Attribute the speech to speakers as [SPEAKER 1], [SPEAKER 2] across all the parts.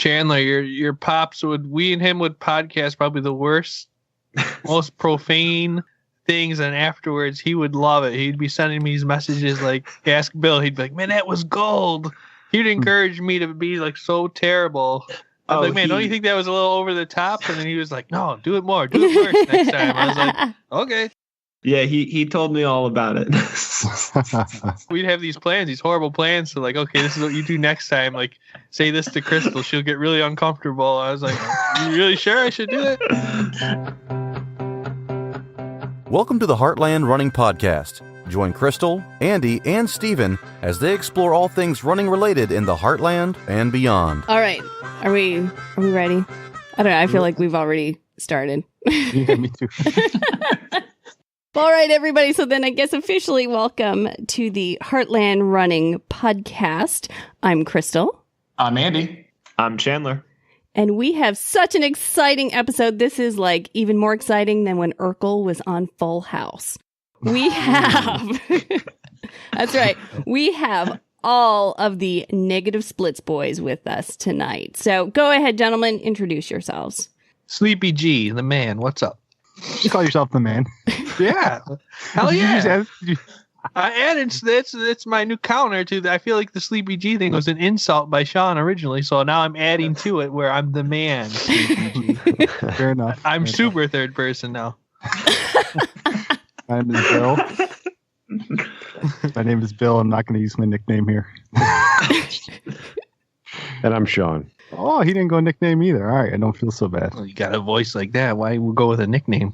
[SPEAKER 1] Chandler, your pops we and him would podcast probably the worst, most profane things, and afterwards he would love it. He'd be sending me these messages like, ask Bill. He'd be like, man, that was gold. He'd encourage me to be like so terrible. I was like, man, don't you think that was a little over the top? And then he was like, no, do it more. Do it worse next time. I was like, okay.
[SPEAKER 2] Yeah, he told me all about it.
[SPEAKER 1] We'd have these plans, these horrible plans. So like, okay, this is what you do next time. Like, say this to Crystal. She'll get really uncomfortable. I was like, you really sure I should do it?
[SPEAKER 3] Welcome to the Heartland Running Podcast. Join Crystal, Andy, and Steven as they explore all things running related in the Heartland and beyond.
[SPEAKER 4] All right. Are we ready? I don't know. I feel like we've already started.
[SPEAKER 5] Yeah, me too.
[SPEAKER 4] All right, everybody. So then I guess officially welcome to the Heartland Running Podcast. I'm Crystal.
[SPEAKER 6] I'm Andy.
[SPEAKER 2] I'm Chandler.
[SPEAKER 4] And we have such an exciting episode. This is like even more exciting than when Urkel was on Full House. We have, that's right, we have all of the Negative Splits boys with us tonight. So go ahead, gentlemen, introduce yourselves.
[SPEAKER 1] Sleepy G, the man. What's up?
[SPEAKER 5] You call yourself the man.
[SPEAKER 1] Yeah. Hell yeah. And it's my new counter to that. I feel like the Sleepy G thing was an insult by Sean originally, so now I'm adding to it where I'm the man.
[SPEAKER 5] Fair enough.
[SPEAKER 1] I'm super third person now.
[SPEAKER 5] My name is Bill. My name is Bill. I'm not going to use my nickname here.
[SPEAKER 7] And I'm Sean.
[SPEAKER 5] Oh, he didn't go nickname either. All right, I don't feel so bad.
[SPEAKER 1] Well, you got a voice like that. Why we go with a nickname?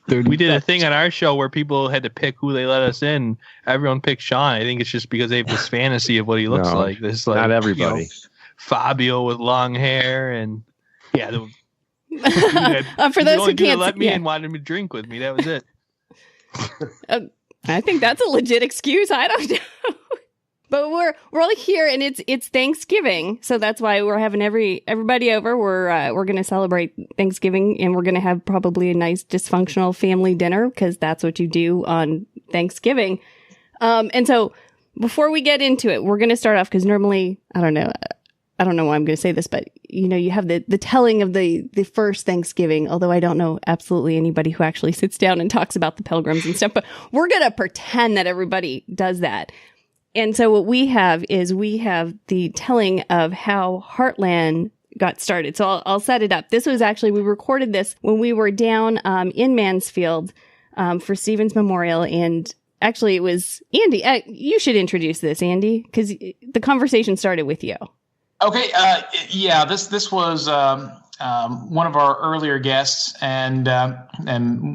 [SPEAKER 1] Dude, we did a thing on our show where people had to pick who they let us in. Everyone picked Sean. I think it's just because they have this fantasy of what he looks like. This like
[SPEAKER 7] not everybody.
[SPEAKER 1] Fabio with long hair and yeah.
[SPEAKER 4] For those who can't,
[SPEAKER 1] let me in, wanted me to drink with me. That was it.
[SPEAKER 4] I think that's a legit excuse. I don't know. But we're all here, and it's Thanksgiving, so that's why we're having everybody over. We're going to celebrate Thanksgiving, and we're going to have probably a nice dysfunctional family dinner because that's what you do on Thanksgiving. And so before we get into it, we're going to start off because normally I don't know why I'm going to say this, but you have the telling of the first Thanksgiving. Although I don't know absolutely anybody who actually sits down and talks about the pilgrims and stuff, but we're going to pretend that everybody does that. And so what we have the telling of how Heartland got started. So I'll set it up. This was actually, we recorded this when we were down in Mansfield for Stephen's Memorial. And actually it was Andy. You should introduce this, Andy, because the conversation started with you.
[SPEAKER 6] Okay. Yeah, this was one of our earlier guests, and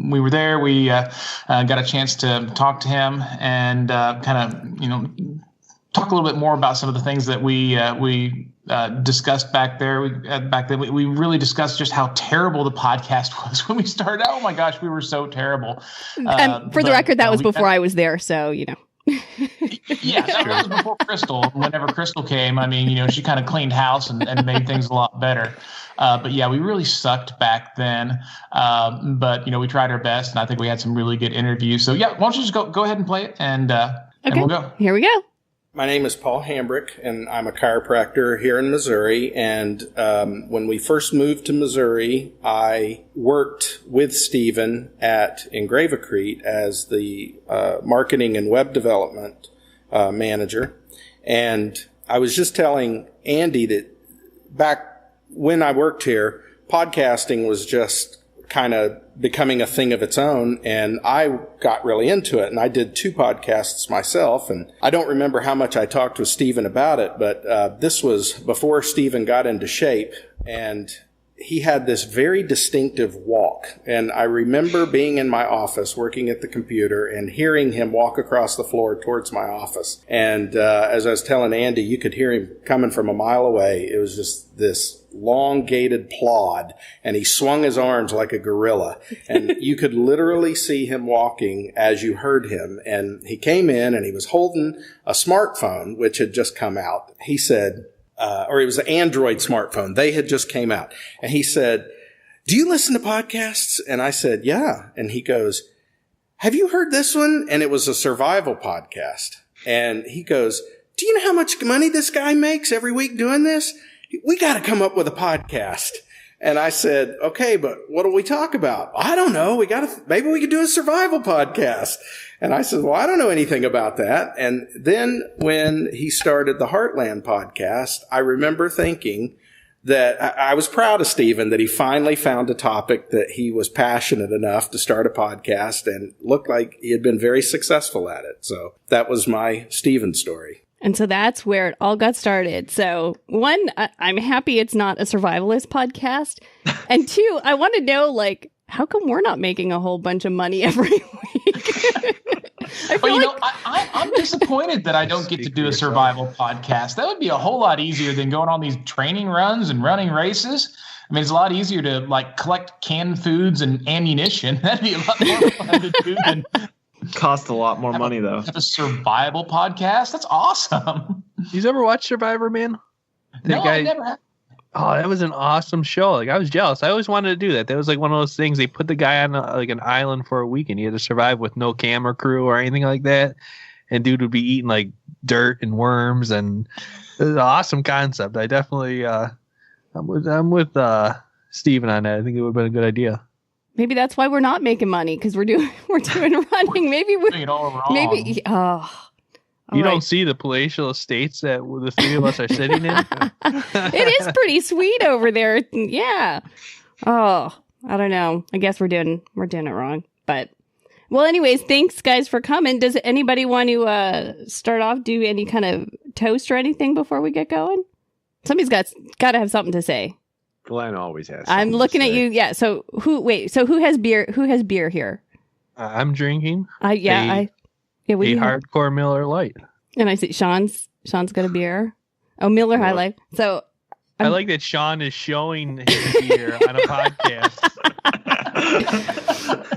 [SPEAKER 6] we were there. We got a chance to talk to him and kind of talk a little bit more about some of the things that we discussed back there. Back then, we really discussed just how terrible the podcast was when we started out. Oh my gosh, we were so terrible.
[SPEAKER 4] And for the record, that was before I was there, so
[SPEAKER 6] Yeah, that was before Crystal. Whenever Crystal came, I mean, she kind of cleaned house and made things a lot better. But yeah, we really sucked back then. But we tried our best, and I think we had some really good interviews. So yeah, why don't you just go ahead and play it, and we'll go.
[SPEAKER 4] Here we go.
[SPEAKER 8] My name is Paul Hambrick, and I'm a chiropractor here in Missouri. And when we first moved to Missouri, I worked with Stephen at Engravicrete as the marketing and web development manager. And I was just telling Andy that back when I worked here, podcasting was just kind of becoming a thing of its own, and I got really into it, and I did 2 podcasts myself, and I don't remember how much I talked with Stephen about it, but this was before Stephen got into shape, and he had this very distinctive walk, and I remember being in my office working at the computer and hearing him walk across the floor towards my office, and as I was telling Andy, you could hear him coming from a mile away. It was just this elongated plod, and he swung his arms like a gorilla, and you could literally see him walking as you heard him. And he came in and he was holding a smartphone which had just come out. He said, or it was an Android smartphone. They had just came out, and he said, "Do you listen to podcasts?" And I said, "Yeah." And he goes, "Have you heard this one?" And it was a survival podcast. And he goes, "Do you know how much money this guy makes every week doing this?" we got to come up with a podcast. And I said, okay, but what do we talk about? I don't know. Maybe we could do a survival podcast. And I said, well, I don't know anything about that. And then when he started the Heartland podcast, I remember thinking that I was proud of Stephen that he finally found a topic that he was passionate enough to start a podcast, and looked like he had been very successful at it. So that was my Stephen story.
[SPEAKER 4] And so that's where it all got started. So one, I'm happy it's not a survivalist podcast. And two, I want to know, like, how come we're not making a whole bunch of money every week?
[SPEAKER 6] I'm disappointed that I don't get to do a survival podcast. That would be a whole lot easier than going on these training runs and running races. I mean, it's a lot easier to like collect canned foods and ammunition. That'd be a lot more fun to do than
[SPEAKER 2] Cost a lot more money, though.
[SPEAKER 6] have a survival podcast. That's awesome.
[SPEAKER 1] You ever watch Survivor, man?
[SPEAKER 6] I never have.
[SPEAKER 1] Oh, that was an awesome show. Like, I was jealous. I always wanted to do that. That was like one of those things. They put the guy on like an island for a week, and he had to survive with no camera crew or anything like that. And dude would be eating like dirt and worms, and it was an awesome concept. I definitely, I'm with Steven on that. I think it would have been a good idea.
[SPEAKER 4] Maybe that's why we're not making money, because we're doing running. Maybe we're
[SPEAKER 6] Doing it all wrong.
[SPEAKER 4] maybe.
[SPEAKER 1] You don't see the palatial estates that the three of us are sitting in.
[SPEAKER 4] It is pretty sweet over there. Yeah. Oh, I don't know. I guess we're doing it wrong. But well, anyways, thanks guys for coming. Does anybody want to start off? Do any kind of toast or anything before we get going? Somebody's got to have something to say.
[SPEAKER 7] Glenn always has.
[SPEAKER 4] I'm looking at you. Yeah. So who has beer? Who has beer here?
[SPEAKER 1] I'm drinking.
[SPEAKER 4] Yeah,
[SPEAKER 1] a hardcore Miller Lite.
[SPEAKER 4] And I see Sean's got a beer. Oh, Miller High Life. So
[SPEAKER 1] I like that Sean is showing his beer on a podcast.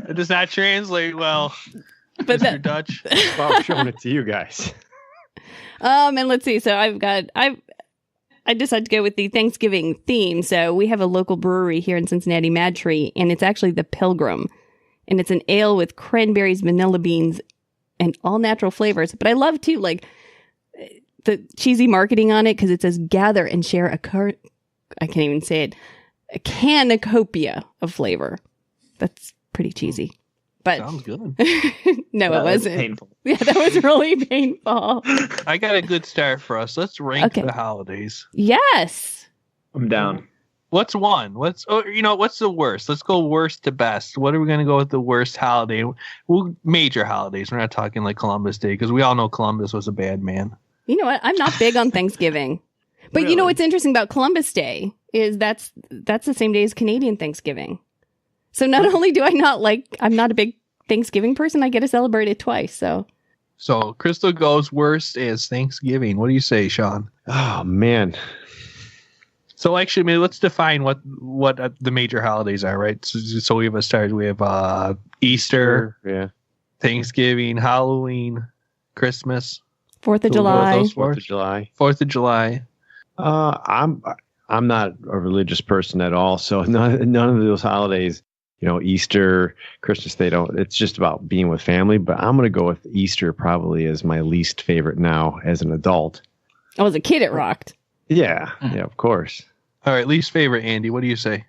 [SPEAKER 1] It does not translate well,
[SPEAKER 4] but
[SPEAKER 1] Mr. Dutch.
[SPEAKER 7] I'm showing it to you guys.
[SPEAKER 4] And let's see. So I decided to go with the Thanksgiving theme. So we have a local brewery here in Cincinnati, Mad Tree, and it's actually the Pilgrim. And it's an ale with cranberries, vanilla beans, and all natural flavors. But I love too, like, the cheesy marketing on it, because it says gather and share I can't even say it, a cornucopia of flavor. That's pretty cheesy. But
[SPEAKER 1] sounds good.
[SPEAKER 4] No, it wasn't.
[SPEAKER 2] Painful.
[SPEAKER 4] Yeah, that was really painful.
[SPEAKER 1] I got a good start for us. Let's rank the holidays.
[SPEAKER 4] Yes.
[SPEAKER 2] I'm down.
[SPEAKER 1] What's one? What's the worst? Let's go worst to best. What are we going to go with the worst holiday? Well, major holidays. We're not talking like Columbus Day, because we all know Columbus was a bad man.
[SPEAKER 4] You know what? I'm not big on Thanksgiving. But You know what's interesting about Columbus Day is that's the same day as Canadian Thanksgiving. So not only do I'm not a big Thanksgiving person, I get to celebrate it twice. So
[SPEAKER 1] Crystal goes worst as Thanksgiving. What do you say, Sean?
[SPEAKER 7] Oh, man.
[SPEAKER 1] So actually, maybe let's define what the major holidays are, right? So we have a start. We have Easter, Thanksgiving, Halloween, Christmas,
[SPEAKER 4] 4th of July.
[SPEAKER 7] 4th of July.
[SPEAKER 1] 4th of July.
[SPEAKER 7] I'm not a religious person at all, so none of those holidays, Easter, Christmas, it's just about being with family. But I'm going to go with Easter probably as my least favorite now as an adult.
[SPEAKER 4] Oh, as a kid, it rocked.
[SPEAKER 7] Yeah, of course.
[SPEAKER 1] All right, least favorite, Andy. What do you say?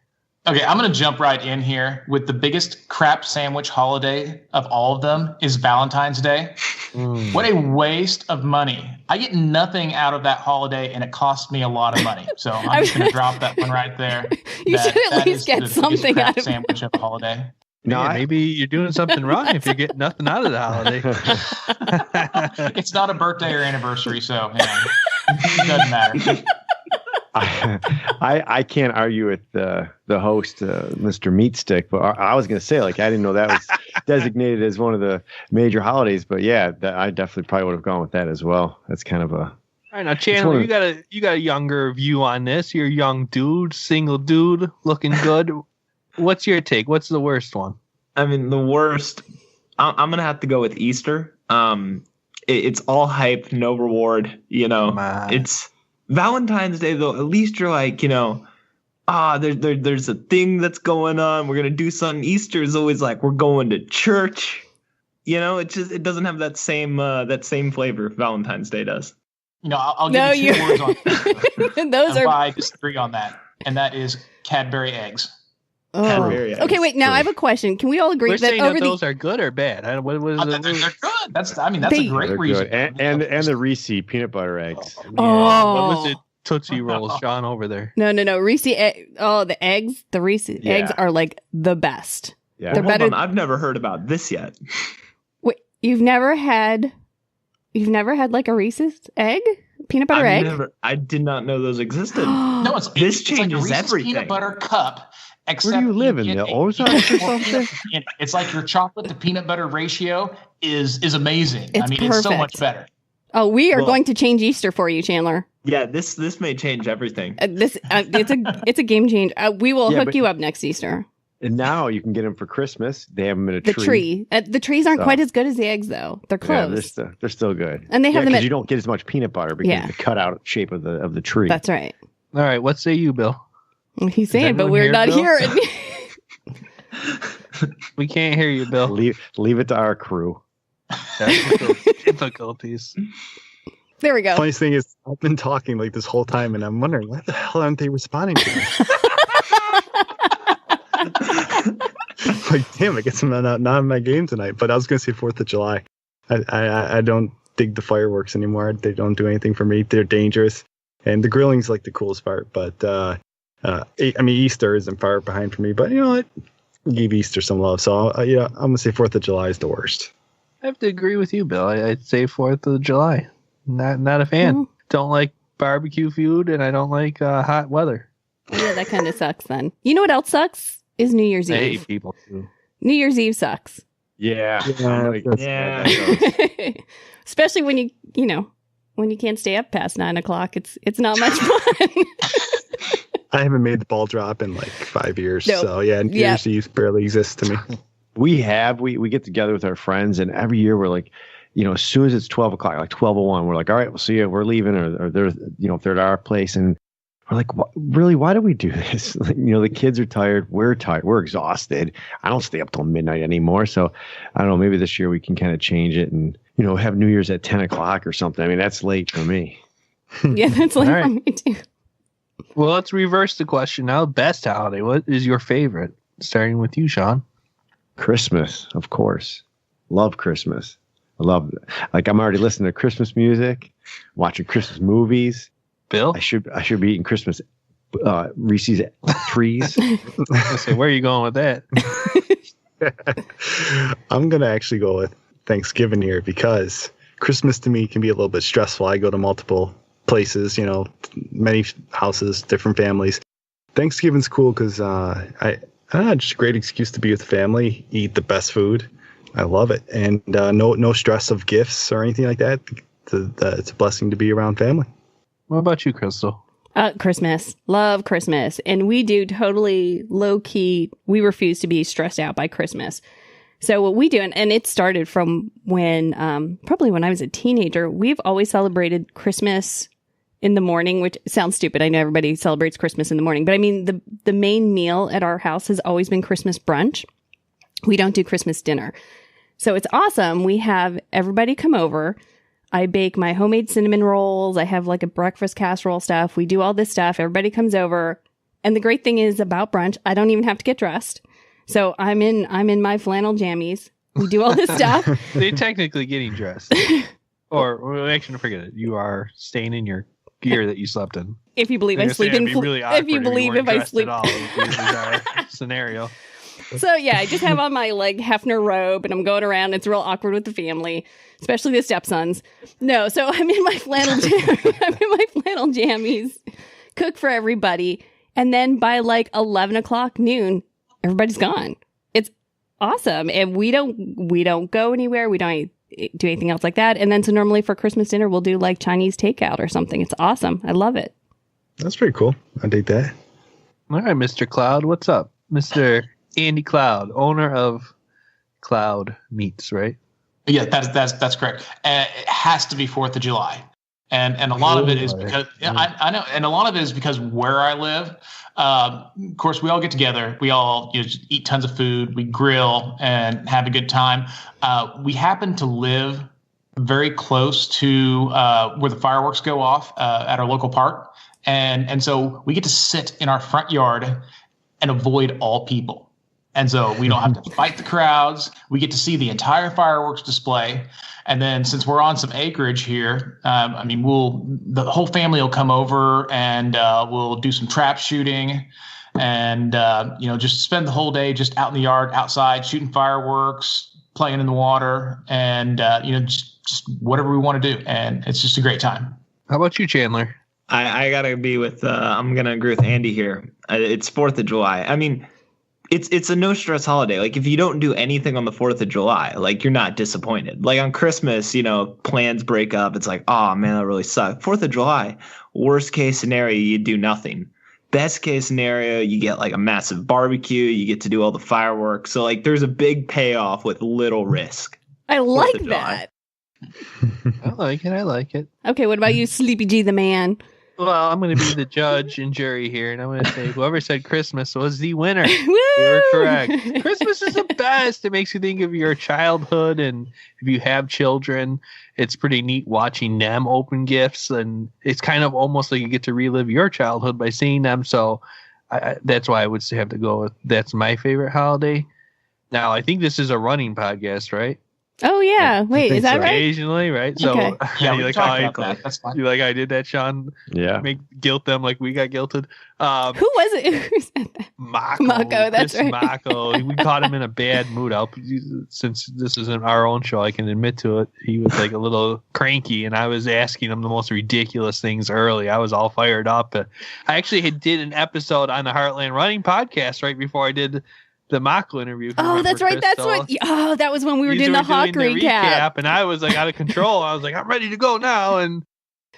[SPEAKER 6] Okay, I'm going to jump right in here with the biggest crap sandwich holiday of all of them is Valentine's Day. What a waste of money. I get nothing out of that holiday, and it costs me a lot of money. So I'm just going to drop that one right there.
[SPEAKER 4] You should at least get something out of it.
[SPEAKER 6] Sandwich of a holiday.
[SPEAKER 1] No, maybe you're doing something wrong if you get nothing out of the holiday.
[SPEAKER 6] It's not a birthday or anniversary, so it doesn't matter.
[SPEAKER 7] I can't argue with the host, Mr. Meatstick, but I was going to say, I didn't know that was designated as one of the major holidays, but yeah, I definitely probably would have gone with that as well. That's kind of a... All
[SPEAKER 1] right, now Chandler, you got a younger view on this. You're a young dude, single dude, looking good. What's your take? What's the worst one?
[SPEAKER 2] I mean, the worst, I'm going to have to go with Easter. It's all hype, no reward, It's Valentine's Day, though. At least you're like, there's a thing that's going on. We're going to do something. Easter is always like, we're going to church. It doesn't have that same flavor Valentine's Day does.
[SPEAKER 6] I'll give you two words on that.
[SPEAKER 4] Those are.
[SPEAKER 6] I disagree on that, and that is Cadbury eggs.
[SPEAKER 4] Oh.
[SPEAKER 2] Cadbury eggs.
[SPEAKER 4] Okay, wait. Now I have a question. Can we all agree
[SPEAKER 1] We're
[SPEAKER 4] that
[SPEAKER 1] saying
[SPEAKER 4] over
[SPEAKER 1] that those are good or bad? They're
[SPEAKER 6] good. That's a great reason.
[SPEAKER 7] And the Reese peanut butter eggs.
[SPEAKER 1] What was it? Tootsie Rolls, Sean over there.
[SPEAKER 4] No. Reese. The eggs. The Reese eggs are like the best.
[SPEAKER 7] Yeah.
[SPEAKER 4] They're better.
[SPEAKER 2] I've never heard about this yet.
[SPEAKER 4] Wait, you've never had like a Reese's egg? Peanut butter egg?
[SPEAKER 2] I did not know those existed.
[SPEAKER 6] No,
[SPEAKER 2] this
[SPEAKER 6] it's
[SPEAKER 2] changes
[SPEAKER 6] like a Reese's
[SPEAKER 2] everything.
[SPEAKER 6] peanut butter cup. Except
[SPEAKER 7] Where do you live in the Ozarks or something?
[SPEAKER 6] It's like your chocolate to peanut butter ratio is amazing.
[SPEAKER 4] It's
[SPEAKER 6] it's so much better.
[SPEAKER 4] Oh, we are going to change Easter for you, Chandler.
[SPEAKER 2] Yeah, this may change everything.
[SPEAKER 4] It's a game changer. We will hook you up next Easter.
[SPEAKER 7] And now you can get them for Christmas. They have them in a
[SPEAKER 4] the
[SPEAKER 7] tree.
[SPEAKER 4] The trees aren't quite as good as the eggs, though. They're close.
[SPEAKER 7] Yeah, they're still good.
[SPEAKER 4] And they have them.
[SPEAKER 7] You don't get as much peanut butter because of the cutout shape of the tree.
[SPEAKER 4] That's right.
[SPEAKER 1] All right, what say you, Bill?
[SPEAKER 4] He's saying, but we're not hearing.
[SPEAKER 1] We can't hear you, Bill.
[SPEAKER 7] Leave it to our crew.
[SPEAKER 1] Difficulties.
[SPEAKER 4] There we go.
[SPEAKER 5] Funniest thing is, I've been talking like this whole time, and I'm wondering why the hell aren't they responding to me? Like, damn, I guess I'm not in my game tonight. But I was gonna say 4th of July. I don't dig the fireworks anymore. They don't do anything for me. They're dangerous, and the grilling's like the coolest part. But Easter isn't far behind for me. But you know what? Give Easter some love. So I'm gonna say 4th of July is the worst.
[SPEAKER 1] I have to agree with you, Bill. I'd say 4th of July. Not a fan.
[SPEAKER 4] Mm-hmm.
[SPEAKER 1] Don't like barbecue food, and I don't like hot weather.
[SPEAKER 4] Yeah, that kind of sucks then. You know what else sucks? Is New Year's
[SPEAKER 1] I
[SPEAKER 4] Eve.
[SPEAKER 1] hate people too.
[SPEAKER 4] New Year's Eve sucks.
[SPEAKER 7] Yeah.
[SPEAKER 4] Especially when when you can't stay up past 9 o'clock. It's not much fun.
[SPEAKER 5] I haven't made the ball drop in like 5 years.
[SPEAKER 4] Nope.
[SPEAKER 5] So yeah, New Year's Eve barely exists to me.
[SPEAKER 7] We get together with our friends, and every year we're like, as soon as it's 12 o'clock, like 12:01, we're like, all right, we'll see you. We're leaving, or they're, if they're at our place, and we're like, really, why do we do this? The kids are tired. We're tired. We're exhausted. I don't stay up till midnight anymore. So I don't know. Maybe this year we can kind of change it and, have New Year's at 10 o'clock or something. I mean, that's late for me.
[SPEAKER 4] Yeah, that's late for me too.
[SPEAKER 1] Well, let's reverse the question now. Best holiday. What is your favorite? Starting with you, Sean.
[SPEAKER 7] Christmas, of course. Love Christmas. I love it. Like, I'm already listening to Christmas music, watching Christmas movies.
[SPEAKER 1] Bill?
[SPEAKER 7] I should be eating Christmas Reese's trees.
[SPEAKER 1] So where are you going with that?
[SPEAKER 5] I'm going to actually go with Thanksgiving here because Christmas to me can be a little bit stressful. I go to multiple places, many houses, different families. Thanksgiving's cool because I don't know, just a great excuse to be with family, eat the best food. I love it. And no stress of gifts or anything like that. It's a blessing to be around family.
[SPEAKER 1] What about you, Crystal?
[SPEAKER 4] Christmas. Love Christmas. And we do totally low key. We refuse to be stressed out by Christmas. So what we do, and it started from when, probably when I was a teenager, we've always celebrated Christmas in the morning, which sounds stupid. I know everybody celebrates Christmas in the morning, but I mean, the main meal at our house has always been Christmas brunch. We don't do Christmas dinner. So it's awesome. We have everybody come over. I bake my homemade cinnamon rolls. I have like a breakfast casserole stuff. We do all this stuff. Everybody comes over. And the great thing is about brunch, I don't even have to get dressed. So I'm in my flannel jammies. We do all this stuff.
[SPEAKER 1] They're technically getting dressed. Or actually, forget it. You are staying in your gear that you slept in.
[SPEAKER 4] If you believe I sleep in
[SPEAKER 1] really
[SPEAKER 4] if you believe if I sleep
[SPEAKER 1] at all, is our scenario.
[SPEAKER 4] So yeah, I just have on my like Hefner robe and I'm going around. It's real awkward with the family, especially the stepsons. No, so I'm in my flannel jammies, cook for everybody, and then by like 11 o'clock noon, everybody's gone. It's awesome, and we don't go anywhere. We don't do anything else like that. And then so normally for Christmas dinner, we'll do like Chinese takeout or something. It's awesome. I love it.
[SPEAKER 5] That's pretty cool. I dig that.
[SPEAKER 1] All right, Mr. Cloud, what's up? Mr. Andy Cloud, owner of Cloud Meats, right?
[SPEAKER 6] Yeah, that's correct. It has to be 4th of July. And a lot of it is because I know, and a lot of it is because where I live, of course, we all get together. We all just eat tons of food. We grill and have a good time. We happen to live very close to where the fireworks go off at our local park. And so we get to sit in our front yard and avoid all people. And so we don't have to fight the crowds. We get to see the entire fireworks display. And then since we're on some acreage here, the whole family will come over and we'll do some trap shooting and, just spend the whole day just out in the yard, outside, shooting fireworks, playing in the water, and, just whatever we want to do. And it's just a great time.
[SPEAKER 1] How about you, Chandler?
[SPEAKER 2] I gotta be with. I'm gonna agree with Andy here. It's 4th of July. I mean, it's a no stress holiday. Like if you don't do anything on the 4th of July, like you're not disappointed. Like on Christmas, plans break up. It's like, oh man, that really sucked. 4th of July, worst case scenario, you do nothing. Best case scenario, you get like a massive barbecue. You get to do all the fireworks. So like, there's a big payoff with little risk.
[SPEAKER 4] I like that.
[SPEAKER 1] I like it.
[SPEAKER 4] Okay, what about you, Sleepy G the man?
[SPEAKER 1] Well, I'm going to be the judge and jury here, and I'm going to say whoever said Christmas was the winner. You're correct. Christmas is the best. It makes you think of your childhood, and if you have children, it's pretty neat watching them open gifts, and it's kind of almost like you get to relive your childhood by seeing them. So that's why I would have to go with that's my favorite holiday. Now, I think this is a running podcast, right?
[SPEAKER 4] Oh yeah, wait, is that right?
[SPEAKER 1] Occasionally, right? So,
[SPEAKER 4] okay.
[SPEAKER 6] Yeah,
[SPEAKER 1] you like
[SPEAKER 6] how that's fine.
[SPEAKER 1] You like I did that, Sean?
[SPEAKER 7] Yeah.
[SPEAKER 1] Guilt them like we got guilted.
[SPEAKER 4] Who was it? Who said that?
[SPEAKER 1] Mako,
[SPEAKER 4] that's
[SPEAKER 1] Chris
[SPEAKER 4] right.
[SPEAKER 1] Mako. We caught him in a bad mood. Since this isn't our own show, I can admit to it. He was like a little cranky, and I was asking him the most ridiculous things early. I was all fired up. I actually did an episode on the Heartland Running podcast right before I did the Mako interview.
[SPEAKER 4] Oh, that's right.
[SPEAKER 1] Crystal.
[SPEAKER 4] That's what. Oh, that was when we were doing the Hawk recap.
[SPEAKER 1] And I was like out of control. I was like, I'm ready to go now. And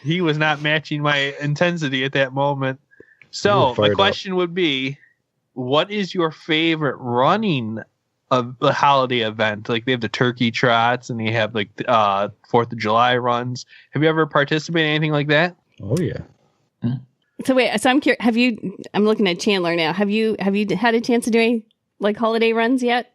[SPEAKER 1] he was not matching my intensity at that moment. So my question would be, what is your favorite running of the holiday event? Like they have the turkey trots and they have like 4th of July runs. Have you ever participated in anything like that?
[SPEAKER 5] Oh yeah.
[SPEAKER 4] So wait, so I'm curious. I'm looking at Chandler now. Have you had a chance to do any like holiday runs yet?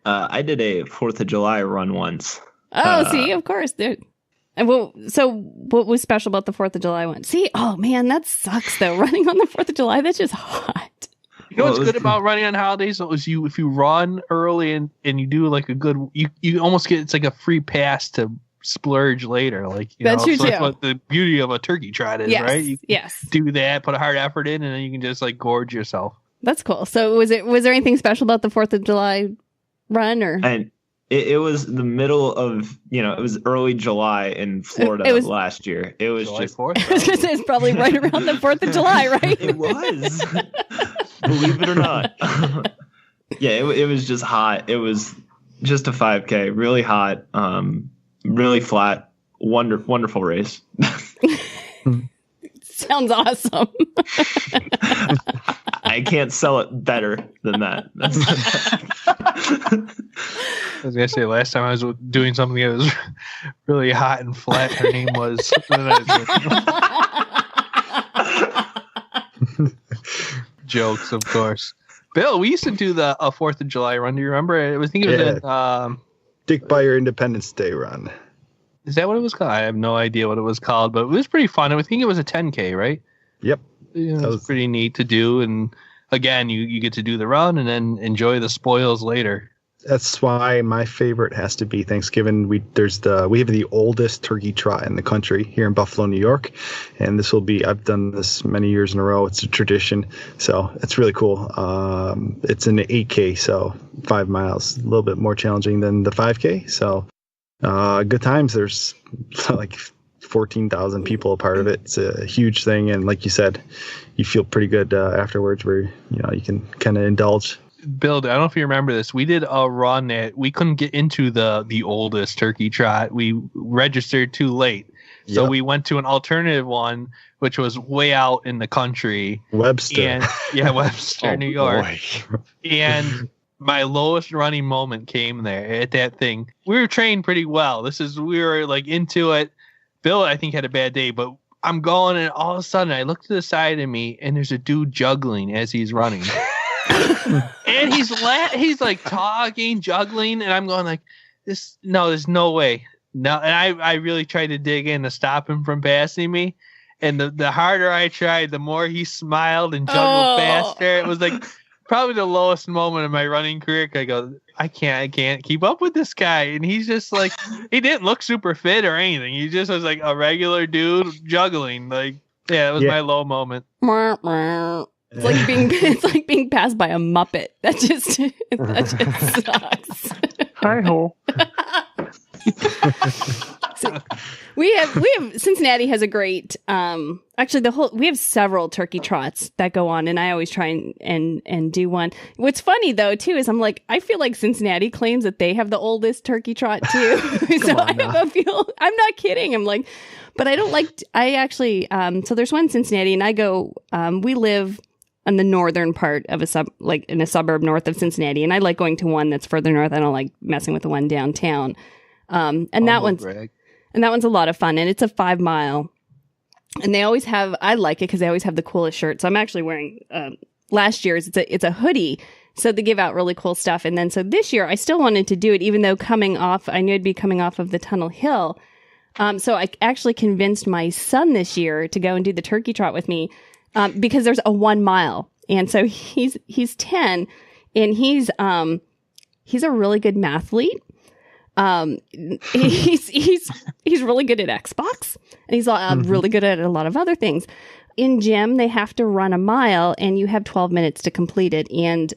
[SPEAKER 2] I did a 4th of July run once.
[SPEAKER 4] Oh, see, of course. So what was special about the 4th of July one? See, oh man, that sucks though. Running on the 4th of July, that's just hot.
[SPEAKER 1] You know what's good about running on holidays? Is if you run early and you do like a good, you almost get, it's like a free pass to splurge later. Like
[SPEAKER 4] that's true too.
[SPEAKER 1] That's what the beauty of a turkey trot is, right? You do that, put a hard effort in, and then you can just like gorge yourself.
[SPEAKER 4] That's cool. So was there anything special about the 4th of July run or?
[SPEAKER 2] And it was the middle of, it was early July in Florida last year. It was
[SPEAKER 1] July
[SPEAKER 2] just
[SPEAKER 1] 4th.
[SPEAKER 4] I was going to say it's probably right around the 4th of July, right?
[SPEAKER 2] It was. Believe it or not. Yeah, it was just hot. It was just a 5K, really hot, really flat, wonderful race.
[SPEAKER 4] Sounds awesome.
[SPEAKER 2] I can't sell it better than that.
[SPEAKER 1] I was gonna say last time I was doing something that was really hot and flat. Her name was. Jokes, of course. Bill, we used to do the 4th of July run. Do you remember? I think it was
[SPEAKER 5] Dick Buyer Independence Day run.
[SPEAKER 1] Is that what it was called? I have no idea what it was called, but it was pretty fun. I think it was a 10K, right?
[SPEAKER 5] Yep.
[SPEAKER 1] It was pretty neat to do. And again, you get to do the run and then enjoy the spoils later.
[SPEAKER 5] That's why my favorite has to be Thanksgiving. We have the oldest turkey trot in the country here in Buffalo, New York, and this will be. I've done this many years in a row. It's a tradition, so it's really cool. It's an 8K, so 5 miles, a little bit more challenging than the 5K. So good times. There's like 14,000 people a part of it. It's a huge thing, and like you said, you feel pretty good afterwards, where you can kind of indulge.
[SPEAKER 1] Bill, I don't know if you remember this. We did a run that we couldn't get into the oldest turkey trot. We registered too late. So we went to an alternative one, which was way out in the country.
[SPEAKER 5] Webster.
[SPEAKER 1] Webster, New York. And my lowest running moment came there at that thing. We were trained pretty well. We were like into it. Bill, I think, had a bad day, but I'm going, and all of a sudden I look to the side of me, and there's a dude juggling as he's running. And he's like talking, juggling, and I'm going like, there's no way. No, and I really tried to dig in to stop him from passing me. And the harder I tried, the more he smiled and juggled faster. It was like probably the lowest moment of my running career. I go, I can't keep up with this guy. And he's just like, he didn't look super fit or anything. He just was like a regular dude juggling. Like, yeah, it was my low moment.
[SPEAKER 4] It's like being passed by a Muppet. That just sucks.
[SPEAKER 7] Hi ho.
[SPEAKER 4] So we have Cincinnati has a great actually we have several turkey trots that go on, and I always try and do one. What's funny though too is I'm like, I feel like Cincinnati claims that they have the oldest turkey trot too. So I have a feel, I'm not kidding. I'm like, but I don't like, I actually so there's one in Cincinnati, and I go we live on the northern part of in a suburb north of Cincinnati, and I like going to one that's further north. I don't like messing with the one downtown. And that one's a lot of fun, and it's a 5 mile. And they always have, I like it because they always have the coolest shirts. So I'm actually wearing last year's. It's a hoodie, so they give out really cool stuff. And then so this year I still wanted to do it, even though I knew I'd be coming off of the Tunnel Hill. So I actually convinced my son this year to go and do the turkey trot with me because there's a 1 mile, and so he's 10, and he's a really good mathlete. He's really good at Xbox, and he's really good at a lot of other things. In gym, they have to run a mile, and you have 12 minutes to complete it. And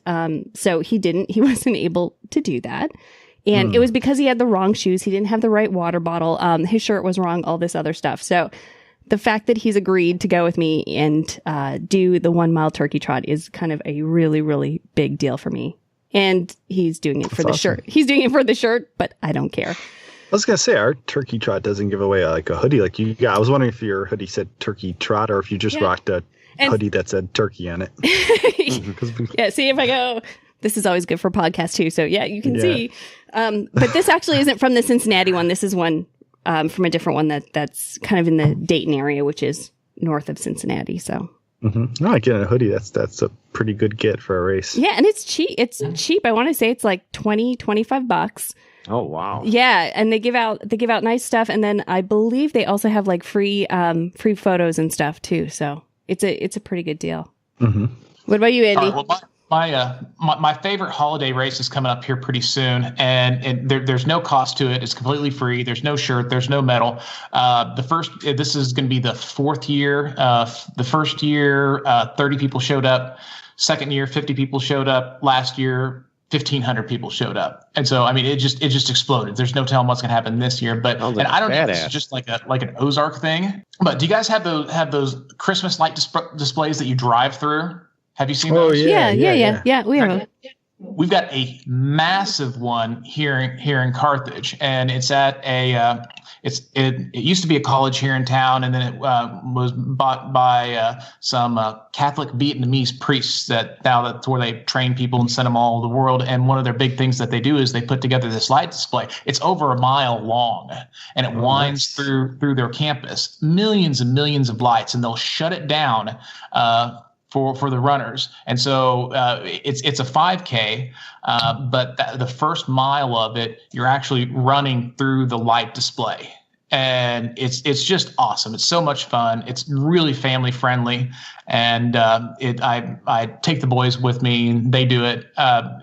[SPEAKER 4] so he wasn't able to do that. And it was because he had the wrong shoes. He didn't have the right water bottle. His shirt was wrong, all this other stuff. So the fact that he's agreed to go with me and do the 1 mile turkey trot is kind of a really, really big deal for me. And he's doing it for the shirt. He's doing it for the shirt, but I don't care.
[SPEAKER 5] I was going to say, our turkey trot doesn't give away like a hoodie like you got. I was wondering if your hoodie said turkey trot or if you just rocked a hoodie that said turkey on it.
[SPEAKER 4] Yeah, see, if I go, this is always good for podcasts too. So yeah, you can see. But this actually isn't from the Cincinnati one. This is one from a different one that's kind of in the Dayton area, which is north of Cincinnati. So.
[SPEAKER 5] No, I get a hoodie. That's a pretty good get for a race.
[SPEAKER 4] Yeah, and it's cheap. It's cheap. I want to say it's like $25.
[SPEAKER 7] Oh wow.
[SPEAKER 4] Yeah, and they give out nice stuff, and then I believe they also have like free photos and stuff too. So it's a pretty good deal. Mm-hmm. What about you, Andy?
[SPEAKER 6] My favorite holiday race is coming up here pretty soon, and there's no cost to it. It's completely free. There's no shirt. There's no medal. This is going to be the fourth year. The first year, 30 people showed up. Second year, 50 people showed up. Last year, 1,500 people showed up. And so, I mean, it just exploded. There's no telling what's going to happen this year. But and I don't know if this is just like an Ozark thing. But do you guys have those Christmas light displays that you drive through? Have you seen those?
[SPEAKER 4] Yeah. We have.
[SPEAKER 6] We've got a massive one here in Carthage, and it's at it used to be a college here in town, and then it was bought by some Catholic Vietnamese priests that's where they train people and send them all over the world. And one of their big things that they do is they put together this light display. It's over a mile long, and it winds through their campus, millions and millions of lights, and they'll shut it down for the runners. And so it's a 5K, but the first mile of it, you're actually running through the light display. And it's just awesome. It's so much fun. It's really family friendly. And I take the boys with me, and they do it.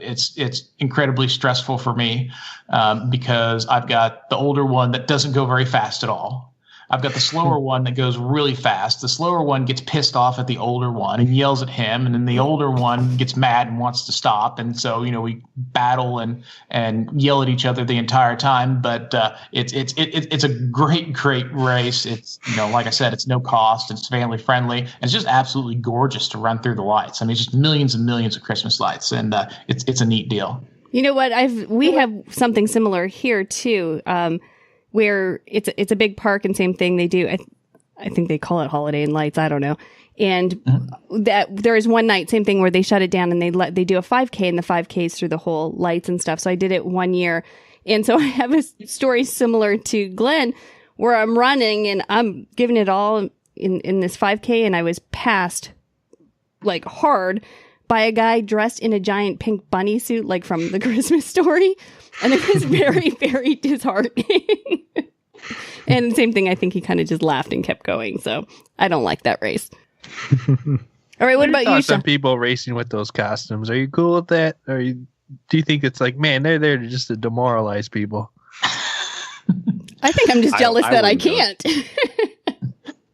[SPEAKER 6] It's incredibly stressful for me because I've got the older one that doesn't go very fast at all. I've got the slower one that goes really fast. The slower one gets pissed off at the older one and yells at him, and then the older one gets mad and wants to stop. And so, we battle and yell at each other the entire time. But it's a great race. It's like I said, it's no cost. It's family friendly. And it's just absolutely gorgeous to run through the lights. I mean, just millions and millions of Christmas lights, and it's a neat deal.
[SPEAKER 4] You know what? We have something similar here too. Where it's a big park, and same thing they do. I think they call it Holiday and Lights. I don't know. And that there is one night, same thing, where they shut it down and they do a 5K, and the 5K is through the whole lights and stuff. So I did it 1 year, and so I have a story similar to Glenn, where I'm running and I'm giving it all in this 5K, and I was passed like hard by a guy dressed in a giant pink bunny suit, like from the Christmas Story. And it was very, very disheartening. And the same thing, I think he kind of just laughed and kept going. So I don't like that race. All right, what about you,
[SPEAKER 1] Some
[SPEAKER 4] Sean?
[SPEAKER 1] people racing with those costumes. Are you cool with that? Or do you think it's like, man, they're there just to demoralize people?
[SPEAKER 4] I think I'm just jealous that I can't.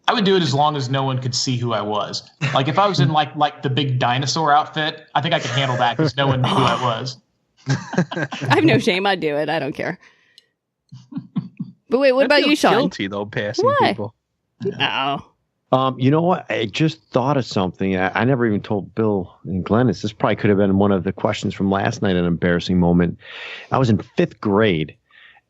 [SPEAKER 6] I would do it as long as no one could see who I was. Like if I was in like the big dinosaur outfit, I think I could handle that because no one knew who I was.
[SPEAKER 4] I have no shame. I'd do it. I don't care. But wait, what about you, Sean?
[SPEAKER 1] Guilty though, passing people.
[SPEAKER 4] Oh.
[SPEAKER 7] You know what? I just thought of something. I never even told Bill and Glenn this. This probably could have been one of the questions from last night, an embarrassing moment. I was in 5th grade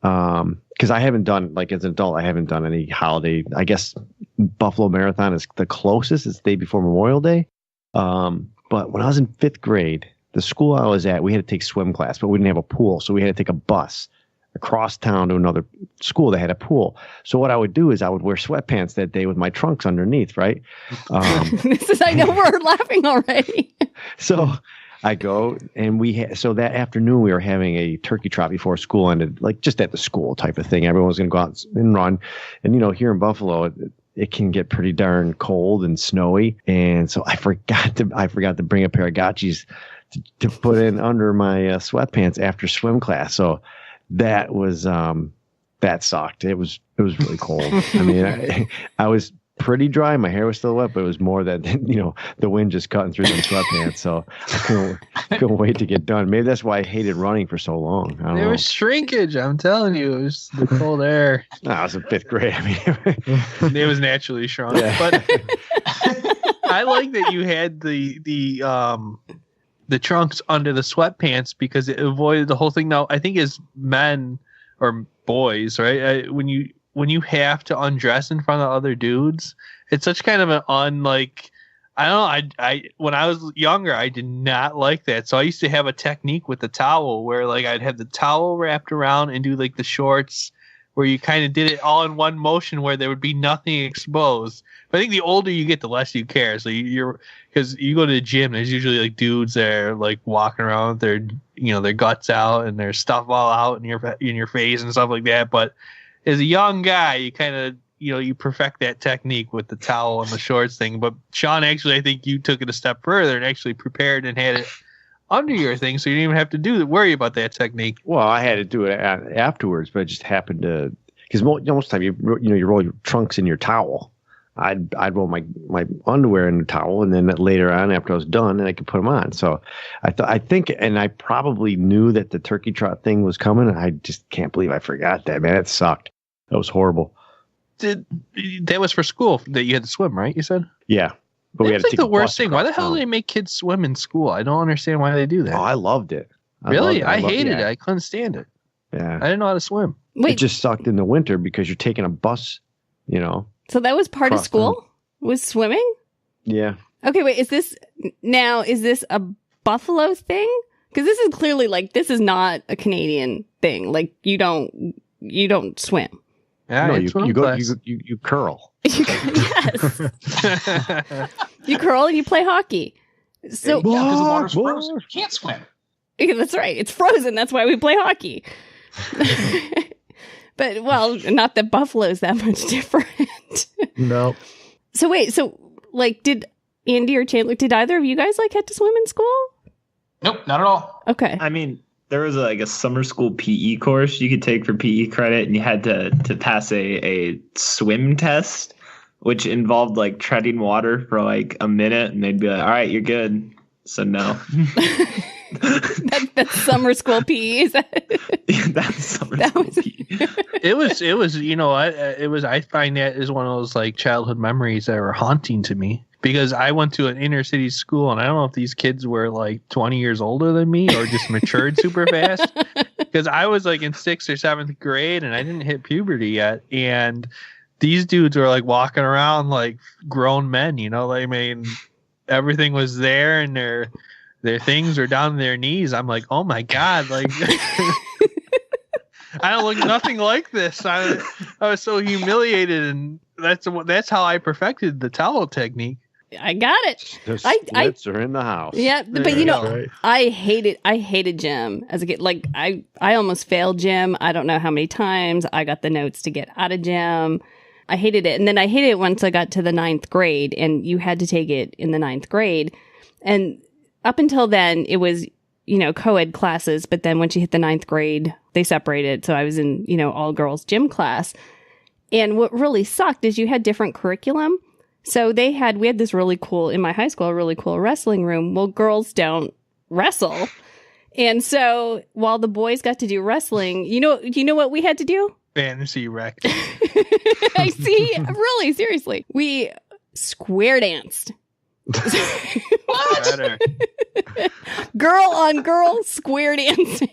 [SPEAKER 7] because I haven't done, like as an adult, I haven't done any holiday. I guess Buffalo Marathon is the closest. It's the day before Memorial Day. But when I was in 5th grade, the school I was at, we had to take swim class, but we didn't have a pool. So we had to take a bus across town to another school that had a pool. So what I would do is I would wear sweatpants that day with my trunks underneath, right?
[SPEAKER 4] I know we're laughing already.
[SPEAKER 7] So I go and so that afternoon we were having a turkey trot before school ended, like just at the school type of thing. Everyone was going to go out and run. And, here in Buffalo, it can get pretty darn cold and snowy. And so I forgot to bring a pair of gotchis to put in under my sweatpants after swim class. So that was that sucked. It was really cold. I mean, I was pretty dry. My hair was still wet, but it was more that the wind just cutting through the sweatpants. So I couldn't wait to get done. Maybe that's why I hated running for so long. I don't know.
[SPEAKER 1] There was shrinkage. I'm telling you, it was the cold air.
[SPEAKER 7] No, I was in 5th grade. I mean,
[SPEAKER 1] it was naturally shrunk.
[SPEAKER 7] Yeah.
[SPEAKER 1] But I like that you had the trunks under the sweatpants because it avoided the whole thing. Now, I think as men or boys, right, when you have to undress in front of other dudes, it's such kind of an I don't know. I when I was younger, I did not like that. So I used to have a technique with the towel where like I'd have the towel wrapped around and do like the shorts where you kind of did it all in one motion where there would be nothing exposed. But I think the older you get, the less you care. So because you go to the gym, there's usually like dudes there like walking around with their guts out and their stuff all out in your face and stuff like that. But as a young guy, you kind of you perfect that technique with the towel and the shorts thing. But Sean, actually, I think you took it a step further and actually prepared and had it under your thing, so you didn't even have to worry about that technique.
[SPEAKER 7] Well, I had to do it afterwards, but it just happened to because most of the time you roll your trunks in your towel. I'd roll my underwear in the towel, and then later on after I was done, and I could put them on. So I think, and I probably knew that the turkey trot thing was coming. And I just can't believe I forgot that, man. It sucked. That was horrible.
[SPEAKER 1] That was for school that you had to swim, right? You said,
[SPEAKER 7] yeah. But we had to
[SPEAKER 1] like
[SPEAKER 7] take
[SPEAKER 1] the worst thing. Why the hell do they make kids swim in school? I don't understand why they do that.
[SPEAKER 7] Oh, I loved it.
[SPEAKER 1] Really? I hated it. I couldn't stand it.
[SPEAKER 7] Yeah.
[SPEAKER 1] I didn't know how to swim.
[SPEAKER 4] Wait.
[SPEAKER 7] It just sucked in the winter because you're taking a bus,
[SPEAKER 4] So that was part of school? Was swimming?
[SPEAKER 7] Yeah.
[SPEAKER 4] Okay, wait, is this a Buffalo thing? Because this is clearly this is not a Canadian thing. Like you don't swim.
[SPEAKER 1] Yeah,
[SPEAKER 7] no, you curl.
[SPEAKER 4] Yes. You curl and you play hockey. So
[SPEAKER 6] because the water's frozen. You can't swim.
[SPEAKER 4] Yeah, that's right. It's frozen. That's why we play hockey. But not that Buffalo's that much different.
[SPEAKER 5] No.
[SPEAKER 4] So wait, did Andy or Chandler, did either of you guys have to swim in school?
[SPEAKER 6] Nope, not at all.
[SPEAKER 4] Okay.
[SPEAKER 2] I mean, there was a summer school PE course you could take for PE credit, and you had to pass a swim test, which involved treading water for a minute, and they'd be like, "All right, you're good." So no.
[SPEAKER 4] That's summer school PE. Is that?
[SPEAKER 2] That's summer school PE.
[SPEAKER 1] It was. I find that is one of those childhood memories that were haunting to me. Because I went to an inner city school, and I don't know if these kids were 20 years older than me or just matured super fast. Because I was in 6th or 7th grade, and I didn't hit puberty yet. And these dudes were walking around like grown men. I mean, everything was there, and their things were down to their knees. I'm like, oh my god, I don't look nothing like this. I was so humiliated, and that's how I perfected the towel technique.
[SPEAKER 4] I got it.
[SPEAKER 7] The splits are in the house.
[SPEAKER 4] Yeah, but
[SPEAKER 5] Right.
[SPEAKER 4] I hated gym as a kid. Like I almost failed gym. I don't know how many times I got the notes to get out of gym. I hated it. And then I hated it once I got to the 9th grade, and you had to take it in the 9th grade. And up until then, it was, co-ed classes. But then once you hit the 9th grade, they separated. So I was in, all girls gym class. And what really sucked is you had different curriculum. So we had this really cool, in my high school, a really cool wrestling room. Well, girls don't wrestle. And so while the boys got to do wrestling, you know what we had to do?
[SPEAKER 1] Fantasy wreck.
[SPEAKER 4] I see. Really, seriously. We square danced.
[SPEAKER 1] What?
[SPEAKER 4] Girl on girl square dancing.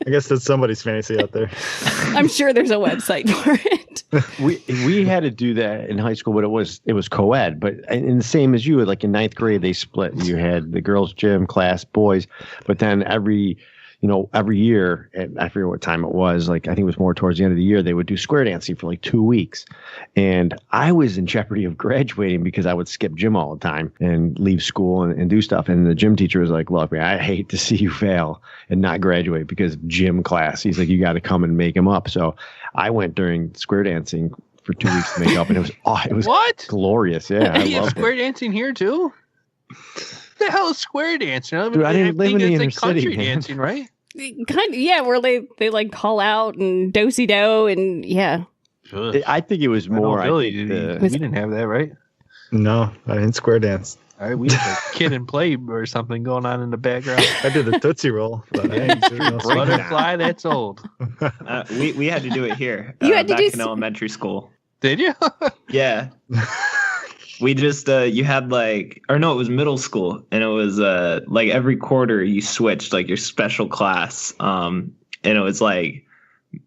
[SPEAKER 5] I guess that's somebody's fantasy out there.
[SPEAKER 4] I'm sure there's a website for it.
[SPEAKER 7] We had to do that in high school, but it was co-ed. But in the same as you, like in 9th grade, they split. You had the girls' gym class, boys, but then every year, and I forget what time it was, like I think it was more towards the end of the year, they would do square dancing for like 2 weeks. And I was in jeopardy of graduating because I would skip gym all the time and leave school and do stuff. And the gym teacher was like, look, man, I hate to see you fail and not graduate because of gym class. He's like, you got to come and make them up. So I went during square dancing for 2 weeks to make up. And it was
[SPEAKER 1] What?
[SPEAKER 7] Glorious. Yeah. I
[SPEAKER 1] You have
[SPEAKER 7] loved
[SPEAKER 1] square
[SPEAKER 7] it.
[SPEAKER 1] dancing here too? What the hell is square dancing?
[SPEAKER 7] Dude, I didn't live in the
[SPEAKER 1] it's
[SPEAKER 7] inner
[SPEAKER 1] like country
[SPEAKER 7] city, man.
[SPEAKER 1] dancing, right?
[SPEAKER 4] Kind of, yeah, where they like call out and do-si-do and yeah.
[SPEAKER 7] I think it was more.
[SPEAKER 1] Billy,
[SPEAKER 7] I think
[SPEAKER 1] we didn't have that, right?
[SPEAKER 5] No, I didn't square dance.
[SPEAKER 1] All right, we had a kid and play or something going on in the background.
[SPEAKER 5] I did the Tootsie Roll, but I ain't doing no square dance.
[SPEAKER 1] Butterfly, that's old.
[SPEAKER 2] We had to do it here.
[SPEAKER 4] You had to
[SPEAKER 2] back
[SPEAKER 4] do
[SPEAKER 2] in elementary school.
[SPEAKER 1] Did you?
[SPEAKER 2] Yeah. We just you had it was middle school, and it was like every quarter you switched like your special class, and it was like